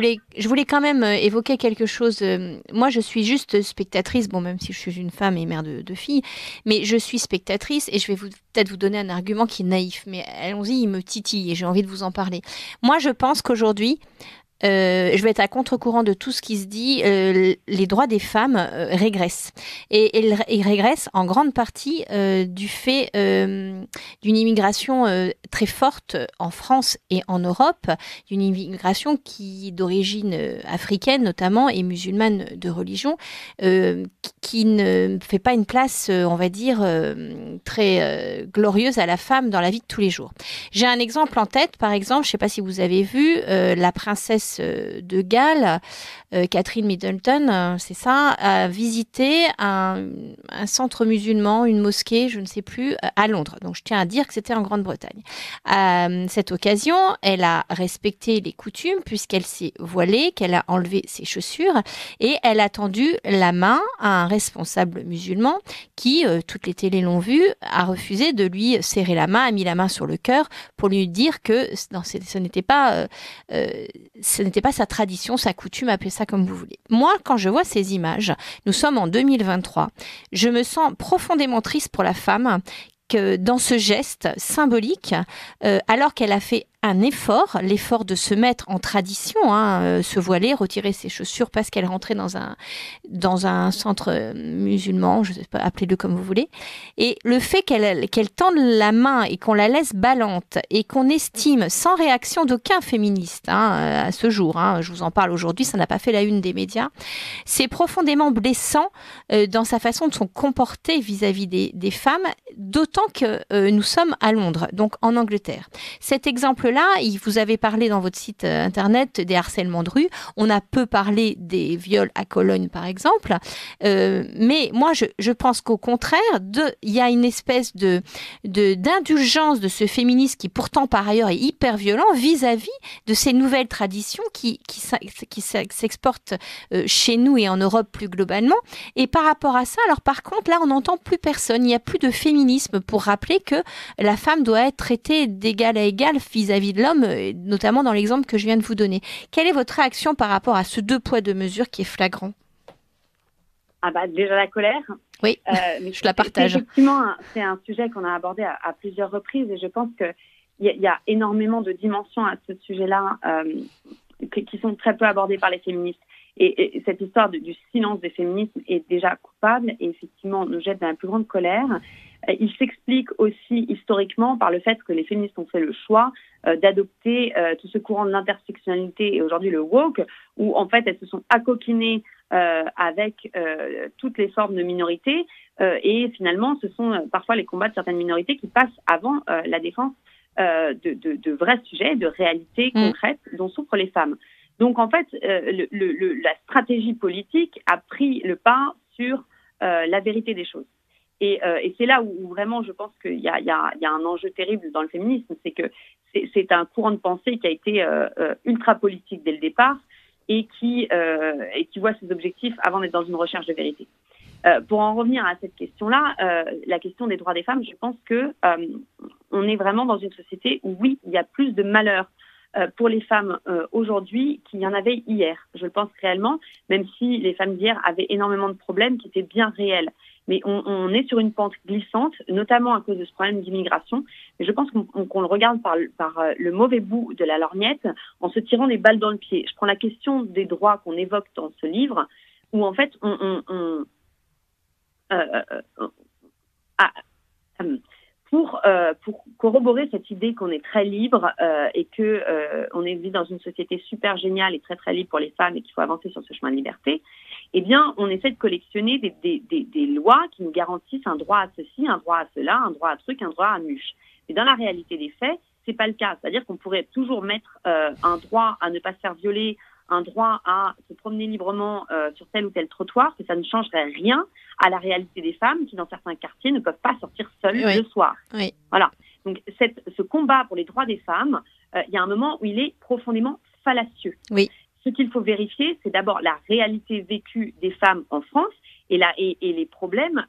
voulais quand même évoquer quelque chose. Moi, je suis juste spectatrice, même si je suis une femme et mère de filles, mais je suis spectatrice et je vais peut-être vous donner un argument qui est naïf, mais allons-y, il me titille et j'ai envie de vous en parler. Moi, je pense qu'aujourd'hui, je vais être à contre-courant de tout ce qui se dit, les droits des femmes régressent. Et ils régressent en grande partie du fait d'une immigration très forte en France et en Europe, d'une immigration qui d'origine africaine notamment et musulmane de religion, qui ne fait pas une place, on va dire, très glorieuse à la femme dans la vie de tous les jours. J'ai un exemple en tête, par exemple, je ne sais pas si vous avez vu, la princesse de Galles, Catherine Middleton, c'est ça, a visité un centre musulman, une mosquée, je ne sais plus, à Londres. Donc je tiens à dire que c'était en Grande-Bretagne. À cette occasion, elle a respecté les coutumes puisqu'elle s'est voilée, qu'elle a enlevé ses chaussures et elle a tendu la main à un responsable musulman qui, toutes les télés l'ont vu, a refusé de lui serrer la main, a mis la main sur le cœur pour lui dire que ce n'était pas sa tradition, sa coutume, appelez ça comme vous voulez. Moi, quand je vois ces images, nous sommes en 2023, je me sens profondément triste pour la femme que dans ce geste symbolique, alors qu'elle a fait un effort, l'effort de se mettre en tradition, se voiler, retirer ses chaussures parce qu'elle rentrait dans un centre musulman, je ne sais pas, appelez-le comme vous voulez, et le fait qu'elle tende la main et qu'on la laisse ballante et qu'on estime, sans réaction d'aucun féministe à ce jour, je vous en parle aujourd'hui, ça n'a pas fait la une des médias, c'est profondément blessant dans sa façon de se comporter vis-à-vis des femmes, d'autant que nous sommes à Londres, donc en Angleterre. Cet exemple-là, vous avez parlé dans votre site internet des harcèlements de rue. On a peu parlé des viols à Cologne, par exemple. Mais moi, je pense qu'au contraire, il y a une espèce d'indulgence de ce féminisme qui, pourtant, par ailleurs, est hyper violent vis-à-vis de ces nouvelles traditions qui s'exportent chez nous et en Europe plus globalement. Et par rapport à ça, alors par contre, là, on n'entend plus personne. Il n'y a plus de féminisme pour rappeler que la femme doit être traitée d'égal à égal vis-à-vis de l'homme, notamment dans l'exemple que je viens de vous donner. Quelle est votre réaction par rapport à ce 2 poids 2 mesures qui est flagrant? Déjà la colère. Oui, mais je la partage. Effectivement, c'est un sujet qu'on a abordé à plusieurs reprises et je pense qu'il y a énormément de dimensions à ce sujet-là qui sont très peu abordées par les féministes. Et cette histoire du silence des féminismes est déjà coupable et effectivement nous jette dans la plus grande colère. Il s'explique aussi historiquement par le fait que les féministes ont fait le choix d'adopter tout ce courant de l'intersectionnalité et aujourd'hui le woke, où en fait elles se sont accoquinées avec toutes les formes de minorités et finalement ce sont parfois les combats de certaines minorités qui passent avant la défense de vrais sujets, de réalités concrètes dont souffrent les femmes. Donc en fait, la stratégie politique a pris le pas sur la vérité des choses. Et c'est là où vraiment je pense qu'il y a un enjeu terrible dans le féminisme, c'est que c'est un courant de pensée qui a été ultra politique dès le départ et qui voit ses objectifs avant d'être dans une recherche de vérité. Pour en revenir à cette question-là, la question des droits des femmes, je pense que on est vraiment dans une société où oui, il y a plus de malheur pour les femmes aujourd'hui qu'il y en avait hier. Je le pense réellement, même si les femmes d'hier avaient énormément de problèmes qui étaient bien réels. Mais on est sur une pente glissante, notamment à cause de ce problème d'immigration. Mais je pense qu'on le regarde par le mauvais bout de la lorgnette, en se tirant des balles dans le pied. Je prends la question des droits qu'on évoque dans ce livre, où en fait pour corroborer cette idée qu'on est très libre et que on vit dans une société super géniale et très très libre pour les femmes et qu'il faut avancer sur ce chemin de liberté, eh bien on essaie de collectionner des lois qui nous garantissent un droit à ceci, un droit à cela, un droit à truc, un droit à muche. Mais dans la réalité des faits, c'est pas le cas. C'est-à-dire qu'on pourrait toujours mettre un droit à ne pas se faire violer, un droit à se promener librement sur tel ou tel trottoir, que ça ne changerait rien à la réalité des femmes qui, dans certains quartiers, ne peuvent pas sortir seules le soir. Oui. Voilà. Donc, ce combat pour les droits des femmes, il y a un moment où il est profondément fallacieux. Oui. Ce qu'il faut vérifier, c'est d'abord la réalité vécue des femmes en France et les problèmes,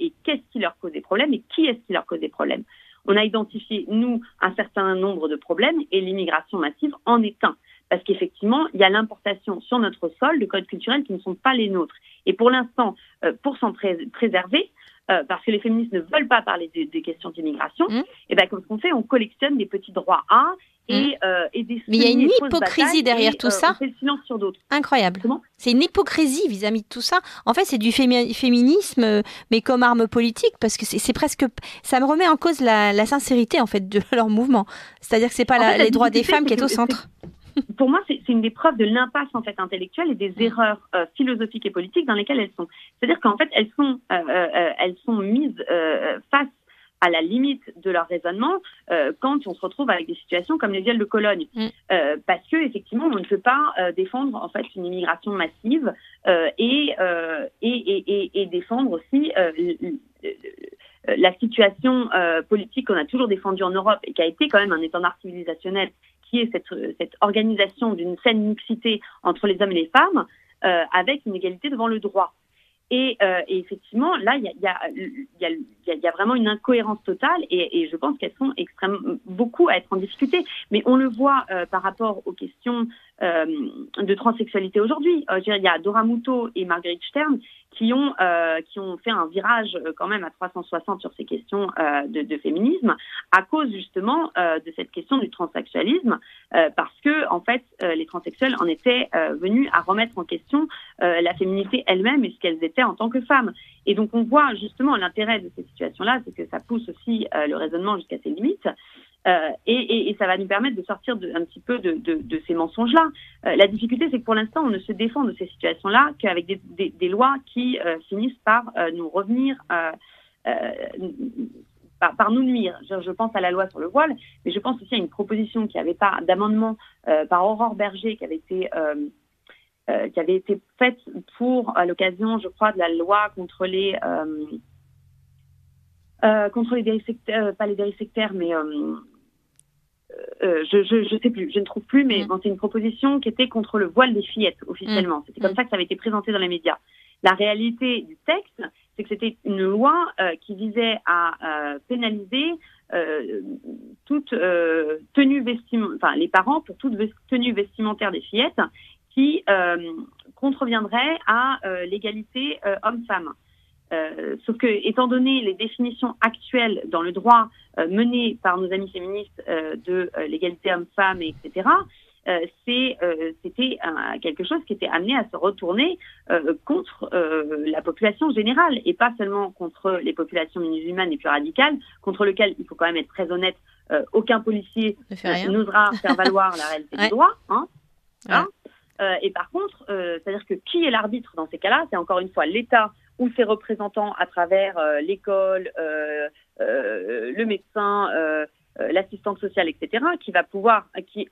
et qu'est-ce qui leur cause des problèmes et qui est-ce qui leur cause des problèmes. On a identifié, nous, un certain nombre de problèmes et l'immigration massive en est un. Parce qu'effectivement, il y a l'importation sur notre sol de codes culturels qui ne sont pas les nôtres. Et pour l'instant, pour s'en préserver, parce que les féministes ne veulent pas parler des questions d'immigration, et ben comme ce qu'on fait, on collectionne des petits droits à et des. Mais il y a une hypocrisie derrière tout ça. On fait le silence sur d'autres. Incroyable. C'est une hypocrisie vis-à-vis de tout ça. En fait, c'est du féminisme, mais comme arme politique, parce que c'est presque. Ça me remet en cause la sincérité en fait de leur mouvement. C'est-à-dire que c'est pas les droits des femmes qui est au centre. Pour moi, c'est une des preuves de l'impasse en fait intellectuelle et des erreurs philosophiques et politiques dans lesquelles elles sont. C'est-à-dire qu'en fait, elles sont mises face à la limite de leur raisonnement quand on se retrouve avec des situations comme les viols de Cologne, parce que effectivement, on ne peut pas défendre en fait une immigration massive et défendre aussi la situation politique qu'on a toujours défendue en Europe et qui a été quand même un étendard civilisationnel, qui est cette organisation d'une saine mixité entre les hommes et les femmes, avec une égalité devant le droit. Et effectivement, là, il y a vraiment une incohérence totale, et je pense qu'elles sont beaucoup à être en difficulté. Mais on le voit par rapport aux questions de transsexualité aujourd'hui. Il y a Dora Muto et Marguerite Stern qui ont fait un virage quand même à 360 sur ces questions de féminisme à cause justement de cette question du transsexualisme, parce que en fait les transsexuels en étaient venus à remettre en question la féminité elle-même et ce qu'elles étaient en tant que femmes. Et donc on voit justement l'intérêt de ces situations-là, c'est que ça pousse aussi le raisonnement jusqu'à ses limites. Et ça va nous permettre de sortir un petit peu de ces mensonges-là. La difficulté, c'est que pour l'instant, on ne se défend de ces situations-là qu'avec des lois qui finissent par nous revenir, par nous nuire. Je pense à la loi sur le voile, mais je pense aussi à une proposition qui avait pas d'amendement par Aurore Berger qui avait été faite à l'occasion, je crois, de la loi contre les dérives sectaires, pas les dérives sectaires, mais je sais plus, je ne trouve plus, mais bon, c'est une proposition qui était contre le voile des fillettes officiellement. C'était comme ça que ça avait été présenté dans les médias. La réalité du texte, c'est que c'était une loi qui visait à pénaliser toute tenue vestimentaire, enfin les parents pour toute tenue vestimentaire des fillettes qui contreviendrait à l'égalité homme-femme. Sauf que, étant donné les définitions actuelles dans le droit mené par nos amis féministes de l'égalité homme-femme, etc., c'était quelque chose qui était amené à se retourner contre la population générale et pas seulement contre les populations musulmanes les plus radicales, contre lesquelles, il faut quand même être très honnête, aucun policier n'osera faire valoir la réalité du droit. Et par contre, c'est-à-dire que qui est l'arbitre dans ces cas-là? C'est encore une fois l'État ou ses représentants à travers l'école, le médecin, l'assistante sociale, etc., qui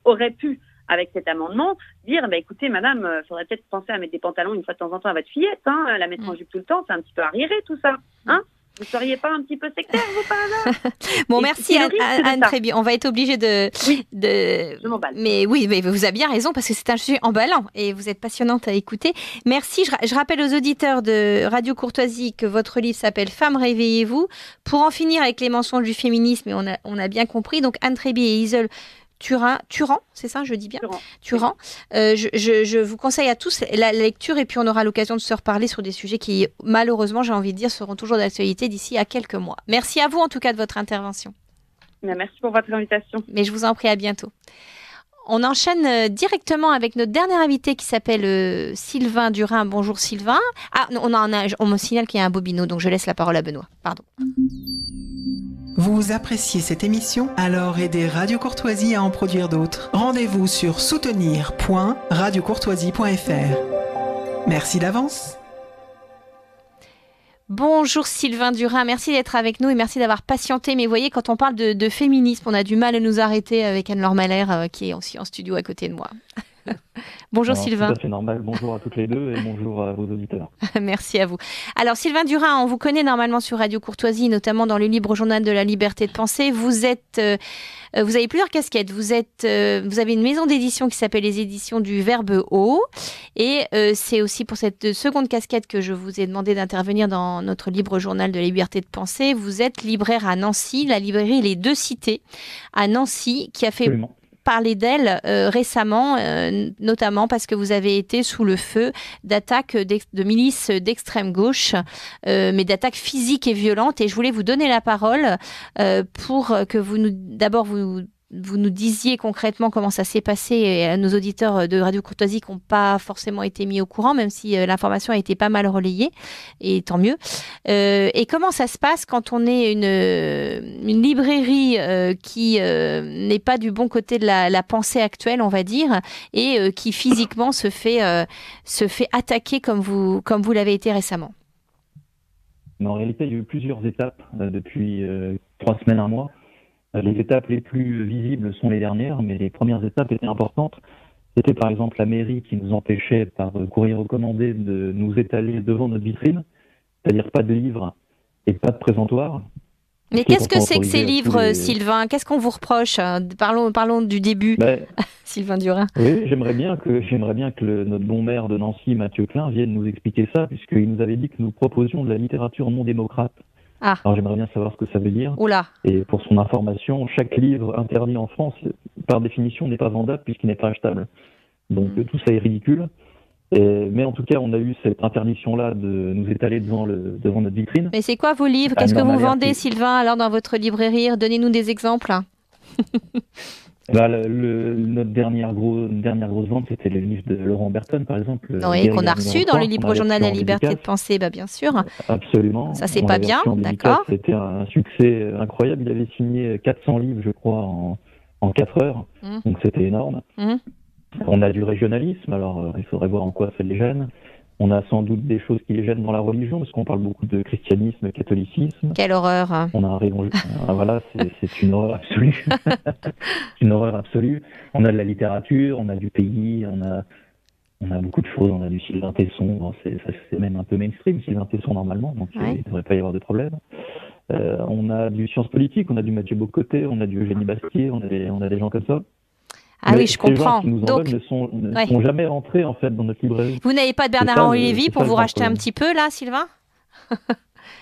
aurait pu, avec cet amendement, dire écoutez, madame, il faudrait peut-être penser à mettre des pantalons une fois de temps en temps à votre fillette, la mettre en jupe tout le temps, c'est un petit peu arriéré tout ça, Vous seriez pas un petit peu sectaire, vous, par hasard? Bon, merci Anne, très bien. On va être obligé je m'emballe. Mais oui, mais vous avez bien raison parce que c'est un sujet emballant et vous êtes passionnante à écouter. Merci. Je rappelle aux auditeurs de Radio Courtoisie que votre livre s'appelle Femmes, réveillez-vous. Pour en finir avec les mensonges du féminisme, et on a bien compris. Donc Anne Tréby et Iseul Turan, c'est ça, je dis bien Turan. Je vous conseille à tous la lecture et puis on aura l'occasion de se reparler sur des sujets qui, malheureusement, j'ai envie de dire, seront toujours d'actualité d'ici à quelques mois. Merci à vous, en tout cas, de votre intervention. Merci pour votre invitation. Mais je vous en prie, à bientôt. On enchaîne directement avec notre dernier invité qui s'appelle Sylvain Durin. Bonjour Sylvain. Ah, on me signale qu'il y a un bobino, donc je laisse la parole à Benoît. Pardon. Vous appréciez cette émission? Alors aidez Radio Courtoisie à en produire d'autres. Rendez-vous sur soutenir.radiocourtoisie.fr. Merci d'avance. Bonjour Sylvain Durin, merci d'être avec nous et merci d'avoir patienté. Mais vous voyez, quand on parle de féminisme, on a du mal à nous arrêter avec Anne-Laure Malher qui est aussi en studio à côté de moi. Bonjour Sylvain. C'est normal. Bonjour à toutes les deux et bonjour à vos auditeurs. Merci à vous. Alors Sylvain Durin, on vous connaît normalement sur Radio Courtoisie, notamment dans le Libre Journal de la Liberté de Penser. Vous avez plusieurs casquettes. Vous avez une maison d'édition qui s'appelle les Éditions du Verbe Haut. Et c'est aussi pour cette seconde casquette que je vous ai demandé d'intervenir dans notre Libre Journal de la Liberté de Penser. Vous êtes libraire à Nancy, la librairie Les Deux Cités à Nancy, qui a fait... Absolument. Parler d'elle récemment, notamment parce que vous avez été sous le feu d'attaques de milices d'extrême gauche, mais d'attaques physiques et violentes. Et je voulais vous donner la parole pour que vous nous disiez concrètement comment ça s'est passé et à nos auditeurs de Radio Courtoisie qui n'ont pas forcément été mis au courant, même si l'information a été pas mal relayée, et tant mieux. Et comment ça se passe quand on est une librairie qui n'est pas du bon côté de la pensée actuelle, on va dire, et qui physiquement se fait attaquer comme vous l'avez été récemment? Mais en réalité, il y a eu plusieurs étapes depuis 3 semaines, 1 mois. Les étapes les plus visibles sont les dernières, mais les premières étapes étaient importantes. C'était par exemple la mairie qui nous empêchait par courrier recommandé de nous étaler devant notre vitrine, c'est-à-dire pas de livres et pas de présentoir. Mais qu'est-ce que c'est que ces livres, Sylvain? Qu'est-ce qu'on vous reproche? Parlons du début, Sylvain Durin. Oui, j'aimerais bien que notre bon maire de Nancy, Mathieu Klein, vienne nous expliquer ça, puisqu'il nous avait dit que nous proposions de la littérature non démocrate. Ah. Alors j'aimerais bien savoir ce que ça veut dire. Oula. Et pour son information, chaque livre interdit en France, par définition, n'est pas vendable puisqu'il n'est pas achetable. Donc tout ça est ridicule. Mais en tout cas, on a eu cette interdiction-là de nous étaler devant notre vitrine. Mais c'est quoi vos livres? Qu'est-ce que vous vendez, Sylvain, alors dans votre librairie? Donnez-nous des exemples. Notre dernière grosse vente, c'était le livre de Laurent Berton, par exemple. Oui, qu'on a reçu dans le Libre-Journal La Liberté de penser, bien sûr. Absolument. Ça, c'est pas bien, d'accord. C'était un succès incroyable. Il avait signé 400 livres, je crois, en 4 heures. Donc, c'était énorme. On a du régionalisme, alors il faudrait voir en quoi ça les gêne. On a sans doute des choses qui les gênent dans la religion, parce qu'on parle beaucoup de christianisme, catholicisme. Quelle horreur! On a voilà, c'est une horreur absolue. Une horreur absolue. On a de la littérature, on a du pays, on a beaucoup de choses. On a du Sylvain Tesson. Bon, c'est même un peu mainstream, Sylvain Tesson normalement, donc il ne devrait pas y avoir de problème. On a du science politique, on a du Mathieu Bocoté, on a du Eugénie Bastier, on a des gens comme ça. Ah oui, je comprends. Ces gens qui nous en veulent ne sont jamais rentrés en fait dans notre librairie. Vous n'avez pas de Bernard-Henri Lévy pour vous racheter un petit peu là, Sylvain?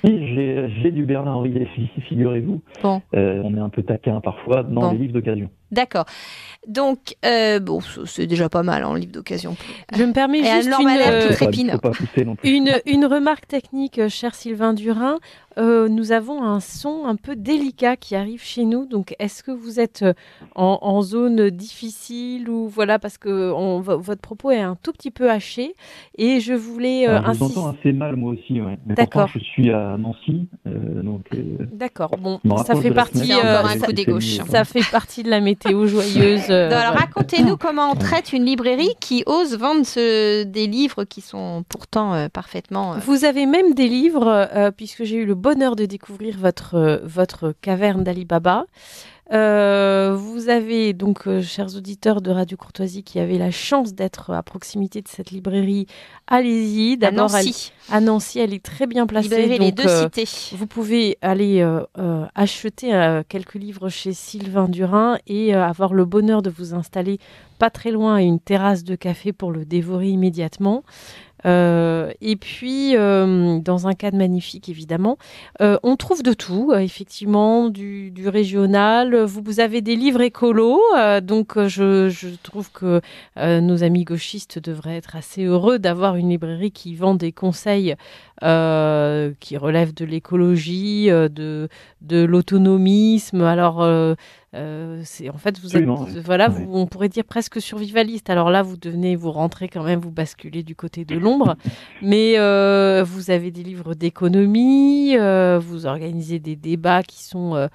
Si, j'ai du Bernard-Henri Lévy, figurez-vous. Bon. On est un peu taquin parfois dans les livres d'occasion. D'accord. Donc, c'est déjà pas mal en livre d'occasion. Je me permets juste une remarque technique, cher Sylvain Durin. Nous avons un son un peu délicat qui arrive chez nous. Donc, est-ce que vous êtes en zone difficile ou voilà, parce que votre propos est un tout petit peu haché. Et je voulais je vous entends assez mal moi aussi. Ouais. Mais d'accord. Pourtant, je suis à Nancy. D'accord. Bon, ça fait partie. Un coup des gauches. Ça fait partie de la météo joyeuse. Alors, racontez-nous comment on traite une librairie qui ose vendre des livres qui sont pourtant parfaitement... Vous avez même des livres, puisque j'ai eu le bonheur de découvrir votre caverne d'Ali Baba. Vous avez donc, chers auditeurs de Radio Courtoisie, qui avez la chance d'être à proximité de cette librairie, allez-y. D'abord, à Nancy, elle est très bien placée. Librairie Les Deux Cités. Vous pouvez aller acheter quelques livres chez Sylvain Durin et avoir le bonheur de vous installer pas très loin à une terrasse de café pour le dévorer immédiatement. Et puis, dans un cadre magnifique, évidemment, on trouve de tout, effectivement, du régional. Vous avez des livres écolos, donc je trouve que nos amis gauchistes devraient être assez heureux d'avoir une librairie qui vend des conseils qui relèvent de l'écologie, de l'autonomisme. Alors, en fait, vous êtes, voilà, on pourrait dire presque survivaliste. Alors là, vous rentrez quand même, vous basculez du côté de l'ombre. Mais vous avez des livres d'économie, vous organisez des débats qui sont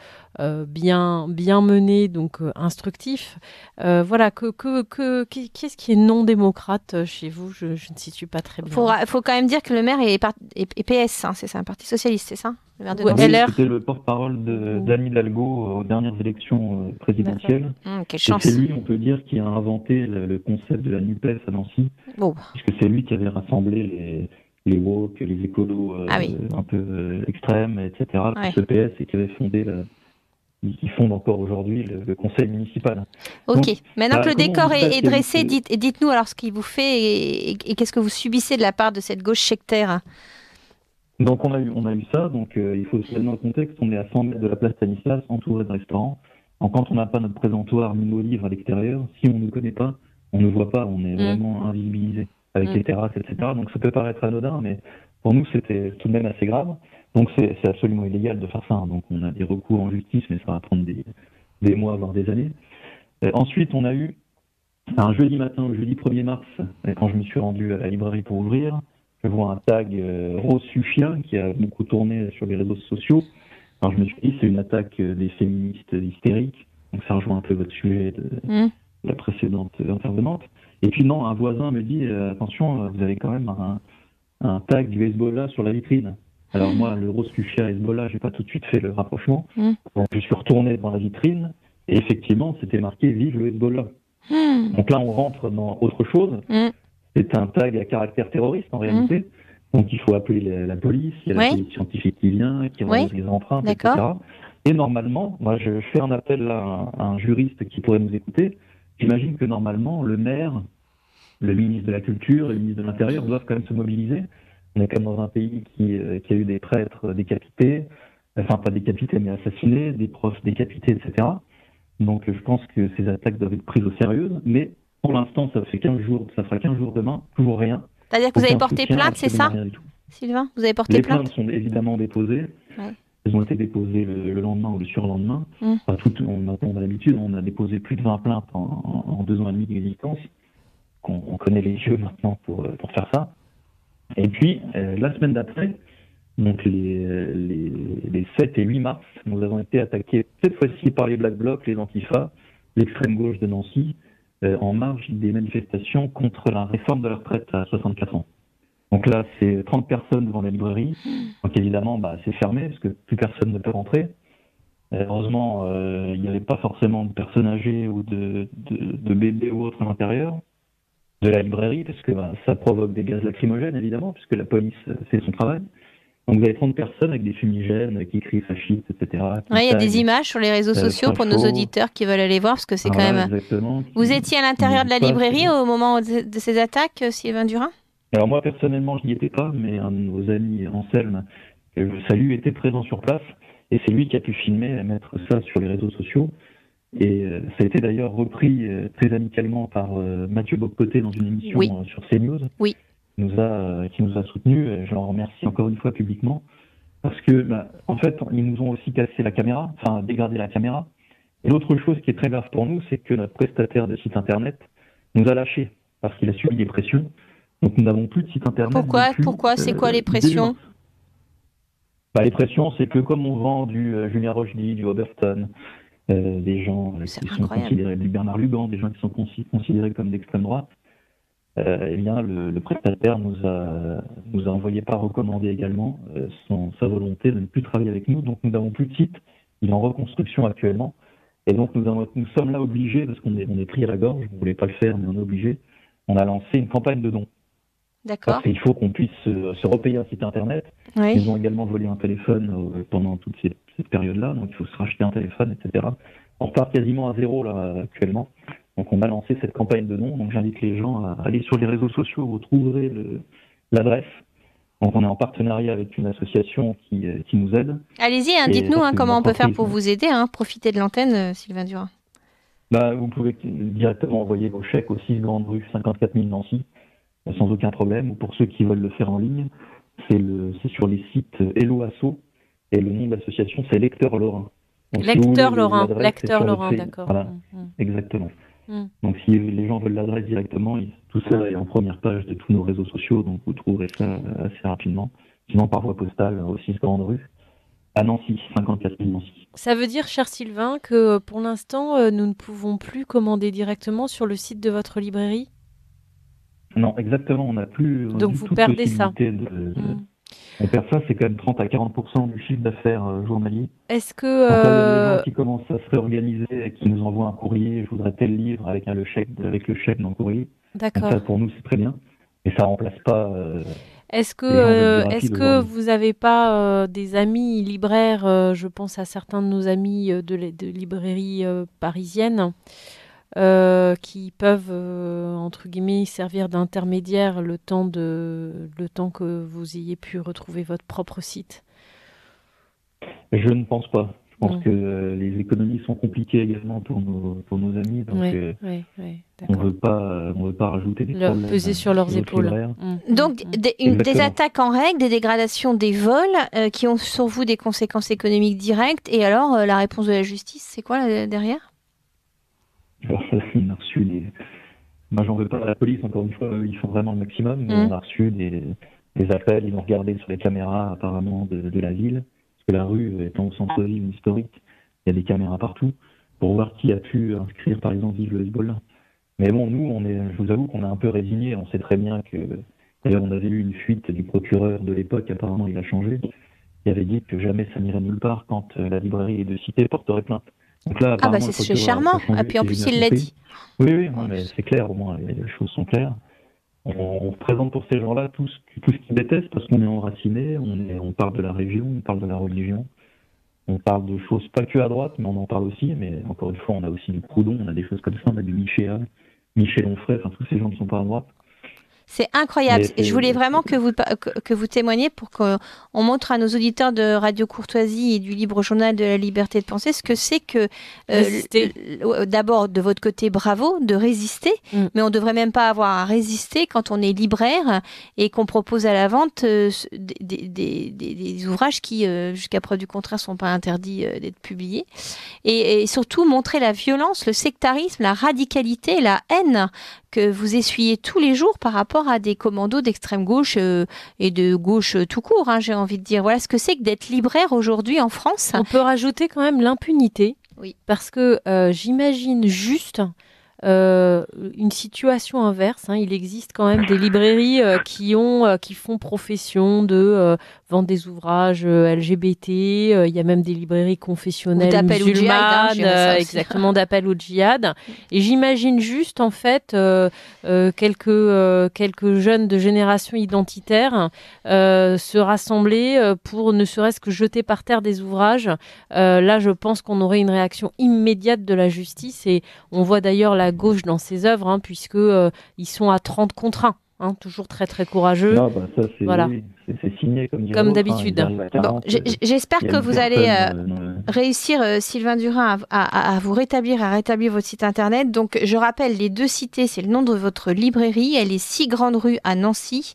bien menés, donc instructifs. Voilà, qu'est-ce qui est non démocrate chez vous? Je ne situe pas très bien. Faut quand même dire que le maire est PS, hein, c'est ça, un parti socialiste, c'est ça? Le maire de LR. C'était le porte-parole d'Anne Hidalgo aux dernières élections présidentielles. Quelle chance. Et c'est lui, on peut dire, qui a inventé le concept de la NUPES à Nancy. Puisque c'est lui qui avait rassemblé les woke, les écolos un peu extrêmes, etc. Le PS, et qui avait fondé qui fonde encore aujourd'hui le conseil municipal. Ok, donc, maintenant que le décor est dressé, dites-nous alors ce qu'il vous fait et qu'est-ce que vous subissez de la part de cette gauche sectaire. Donc on a eu ça, donc il faut se mettre dans le contexte, on est à 100 mètres de la place Stanislas, entouré de restaurants. Donc, quand on n'a pas notre présentoir ni nos livres à l'extérieur, si on ne nous connaît pas, on ne voit pas, on est vraiment invisibilisé avec les terrasses, etc. Donc ça peut paraître anodin, mais pour nous c'était tout de même assez grave. Donc c'est absolument illégal de faire ça. Donc on a des recours en justice, mais ça va prendre des mois, voire des années. Ensuite, on a eu un jeudi matin, le jeudi 1er mars, quand je me suis rendu à la librairie pour ouvrir, je vois un tag Rose Suffien qui a beaucoup tourné sur les réseaux sociaux. Alors je me suis dit, c'est une attaque des féministes hystériques. Donc ça rejoint un peu votre sujet de la précédente intervenante. Et puis non, un voisin me dit, attention, vous avez quand même un tag du Hezbollah sur la vitrine. Alors moi, le Rose Suffien Hezbollah, j'ai pas tout de suite fait le rapprochement. Donc je suis retourné devant la vitrine et effectivement, c'était marqué Vive le Hezbollah. Donc là, on rentre dans autre chose. C'est un tag à caractère terroriste en réalité. Donc il faut appeler la police, il y a la police scientifique qui vient, qui regarde les empreintes, etc. Et normalement, moi je fais un appel à un juriste qui pourrait nous écouter. J'imagine que normalement, le maire, le ministre de la Culture, le ministre de l'Intérieur doivent quand même se mobiliser. On est quand même dans un pays qui a eu des prêtres décapités, enfin pas décapités mais assassinés, des profs décapités, etc. Donc je pense que ces attaques doivent être prises au sérieux, mais Pour l'instant, ça fait 15 jours, ça fera 15 jours demain, toujours rien. C'est-à-dire que vous avez Aucun porté soutien, plainte, c'est ça, absolument rien du tout. Sylvain? Vous avez porté Les plainte? plaintes sont évidemment déposées. Ouais. Elles ont été déposées le lendemain ou le surlendemain. Mm. Enfin, on a l'habitude, on a déposé plus de 20 plaintes en 2 ans et demi d'existence. On connaît les jeux maintenant pour faire ça. Et puis, la semaine d'après, donc les 7 et 8 mars, nous avons été attaqués cette fois-ci par les Black Blocs, les Antifa, l'extrême gauche de Nancy, en marge des manifestations contre la réforme de la retraite à 64 ans. Donc là, c'est 30 personnes devant la librairie. Donc évidemment, c'est fermé parce que plus personne ne peut rentrer. Heureusement, il n'y avait pas forcément de personnes âgées ou de bébés ou autres à l'intérieur de la librairie parce que ça provoque des gaz lacrymogènes, évidemment, puisque la police fait son travail. Donc vous avez 30 personnes avec des fumigènes qui crient fascistes, etc. Ouais, il y a des images sur les réseaux sociaux pour nos auditeurs qui veulent aller voir, parce que c'est quand même... Exactement. Vous étiez à l'intérieur de la librairie au moment de ces attaques, Sylvain Durin? Alors moi, personnellement, je n'y étais pas, mais un de nos amis, Anselme, que je salue, était présent sur place, et c'est lui qui a pu filmer et mettre ça sur les réseaux sociaux. Et ça a été d'ailleurs repris très amicalement par Mathieu Bocoté dans une émission sur CNews, oui. qui nous a soutenus, et je l'en remercie encore une fois publiquement, parce que, en fait, ils nous ont aussi cassé la caméra, enfin dégradé la caméra. Et l'autre chose qui est très grave pour nous, c'est que notre prestataire de site internet nous a lâchés, parce qu'il a subi des pressions. Donc nous n'avons plus de site internet. Pourquoi c'est quoi les pressions? Les pressions, c'est que comme on vend du Julien Rochely, du Oberton, des gens qui sont considérés, du Bernard Lugan, des gens qui sont considérés comme d'extrême droite, eh bien le prestataire nous a envoyé par recommandé également sa volonté de ne plus travailler avec nous. Donc nous n'avons plus de site. Il est en reconstruction actuellement. Et donc nous sommes là obligés, parce qu'on est pris à la gorge, on ne voulait pas le faire, mais on est obligés. On a lancé une campagne de dons. D'accord. Parce qu'il faut qu'on puisse se repayer un site internet. Oui. Ils ont également volé un téléphone pendant toute cette période-là, donc il faut se racheter un téléphone, etc. On repart quasiment à zéro là actuellement. Donc on a lancé cette campagne de dons. Donc j'invite les gens à aller sur les réseaux sociaux, vous trouverez l'adresse. Donc on est en partenariat avec une association qui nous aide. Allez-y, dites-nous comment on peut faire pour vous aider. Profitez de l'antenne, Sylvain Durin. Vous pouvez directement envoyer vos chèques au 6 Grande Rue 54 000 Nancy. Sans aucun problème, ou pour ceux qui veulent le faire en ligne, c'est sur les sites Hello Asso, et le nom de l'association c'est Lecteur Lorrain. Lecteur Lorrain, d'accord. Voilà, exactement. Donc si les gens veulent l'adresse directement, tout ça est en première page de tous nos réseaux sociaux, donc vous trouverez ça assez rapidement. Sinon par voie postale au 6 Grande Rue, à Nancy, 54 000 Nancy. Ça veut dire, cher Sylvain, que pour l'instant, nous ne pouvons plus commander directement sur le site de votre librairie? Non, exactement, on n'a plus. Donc vous perdez ça. On perd ça, c'est quand même 30 à 40% du chiffre d'affaires journalier. Est-ce que. Donc là, les gens qui commencent à se réorganiser et qui nous envoient un courrier, je voudrais tel livre avec le chèque dans le courrier. D'accord. Donc ça, pour nous, c'est très bien. Mais ça ne remplace pas. Est-ce que vous n'avez pas des amis libraires, je pense à certains de nos amis de librairies parisiennes, qui peuvent, entre guillemets, servir d'intermédiaire le temps que vous ayez pu retrouver votre propre site? Je ne pense pas. Je pense que les économies sont compliquées également pour nos amis. Donc on ne veut pas rajouter des leur problèmes peser sur leurs épaules. Donc des attaques en règle, des dégradations, des vols qui ont sur vous des conséquences économiques directes. Et alors, la réponse de la justice, c'est quoi derrière? Alors, on a reçu Moi, j'en veux pas à la police, encore une fois, ils font vraiment le maximum. Mais on a reçu des appels, ils ont regardé sur les caméras apparemment de la ville, parce que la rue étant au centre-ville historique, il y a des caméras partout, pour voir qui a pu inscrire, par exemple, Vive le Hezbollah. Mais bon, nous, je vous avoue qu'on est un peu résignés, on sait très bien que... D'ailleurs, on avait eu une fuite du procureur de l'époque, apparemment il a changé, il avait dit que jamais ça n'irait nulle part quand la librairie de Cité porterait plainte. Donc là, c'est charmant. Et puis en plus, il l'a dit. Oui, mais c'est clair, au moins, les choses sont claires. On représente pour ces gens-là tout ce qu'ils détestent, parce qu'on est enracinés, on parle de la région, on parle de la religion, on parle de choses pas que à droite, mais on en parle aussi. Mais encore une fois, on a aussi du Proudhon, on a des choses comme ça, on a du Michel Onfray, enfin tous ces gens qui sont pas à droite. C'est incroyable. Mais Et je voulais vraiment que vous témoigniez pour qu'on montre à nos auditeurs de Radio Courtoisie et du Libre Journal de la Liberté de Penser ce que c'est que d'abord de votre côté, bravo de résister, mais on devrait même pas avoir à résister quand on est libraire et qu'on propose à la vente des ouvrages qui, jusqu'à preuve du contraire, sont pas interdits d'être publiés. Et surtout montrer la violence, le sectarisme, la radicalité, la haine que vous essuyez tous les jours par rapport à des commandos d'extrême gauche et de gauche tout court, j'ai envie de dire. Voilà ce que c'est que d'être libraire aujourd'hui en France. On peut rajouter quand même l'impunité, parce que j'imagine juste une situation inverse. Il existe quand même des librairies qui font profession de vendre des ouvrages LGBT. Il y a même des librairies confessionnelles musulmanes, exactement, d'appel au djihad. Et j'imagine juste en fait quelques jeunes de génération identitaire se rassembler pour ne serait-ce que jeter par terre des ouvrages. Là, je pense qu'on aurait une réaction immédiate de la justice, et on voit d'ailleurs la gauche dans ses œuvres, puisque ils sont à 30 contre 1, toujours très très courageux. Non, ça, c'est, voilà. C'est signé comme d'habitude. Bon, j'espère que vous allez réussir, Sylvain Durin, à vous rétablir, à rétablir votre site internet. Donc, je rappelle, les deux cités, c'est le nom de votre librairie. Elle est 6 Grande Rue à Nancy.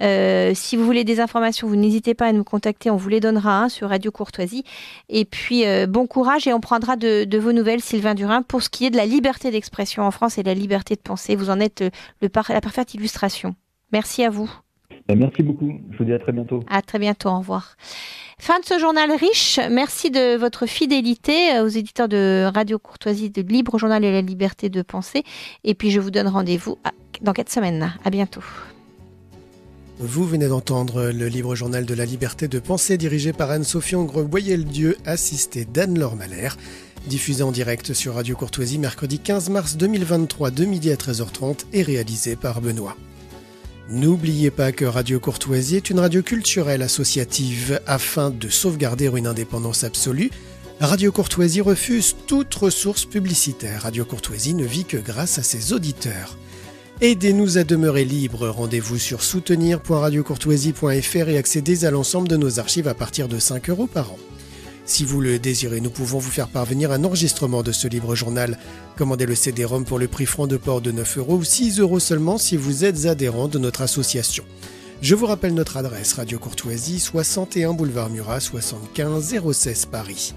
Si vous voulez des informations, vous n'hésitez pas à nous contacter. On vous les donnera sur Radio Courtoisie. Et puis, bon courage, et on prendra de vos nouvelles, Sylvain Durin, pour ce qui est de la liberté d'expression en France et de la liberté de penser. Vous en êtes la parfaite illustration. Merci à vous. Merci beaucoup. Je vous dis à très bientôt. À très bientôt. Au revoir. Fin de ce journal riche. Merci de votre fidélité aux éditeurs de Radio Courtoisie, de Libre Journal et la Liberté de Penser. Et puis, je vous donne rendez-vous dans 4 semaines. À bientôt. Vous venez d'entendre le Libre Journal de la Liberté de Penser, dirigé par Anne-Sophie Boyel-Dieu, assistée d'Anne-Laure Malher. Diffusé en direct sur Radio Courtoisie mercredi 15 mars 2023 de midi à 13h30 et réalisé par Benoît. N'oubliez pas que Radio Courtoisie est une radio culturelle associative. Afin de sauvegarder une indépendance absolue, Radio Courtoisie refuse toute ressource publicitaire. Radio Courtoisie ne vit que grâce à ses auditeurs. Aidez-nous à demeurer libres. Rendez-vous sur soutenir.radiocourtoisie.fr et accédez à l'ensemble de nos archives à partir de 5 € par an. Si vous le désirez, nous pouvons vous faire parvenir un enregistrement de ce libre journal. Commandez le CD-ROM pour le prix franc de port de 9 € ou 6 € seulement si vous êtes adhérent de notre association. Je vous rappelle notre adresse: Radio Courtoisie, 61 boulevard Murat, 75 016 Paris.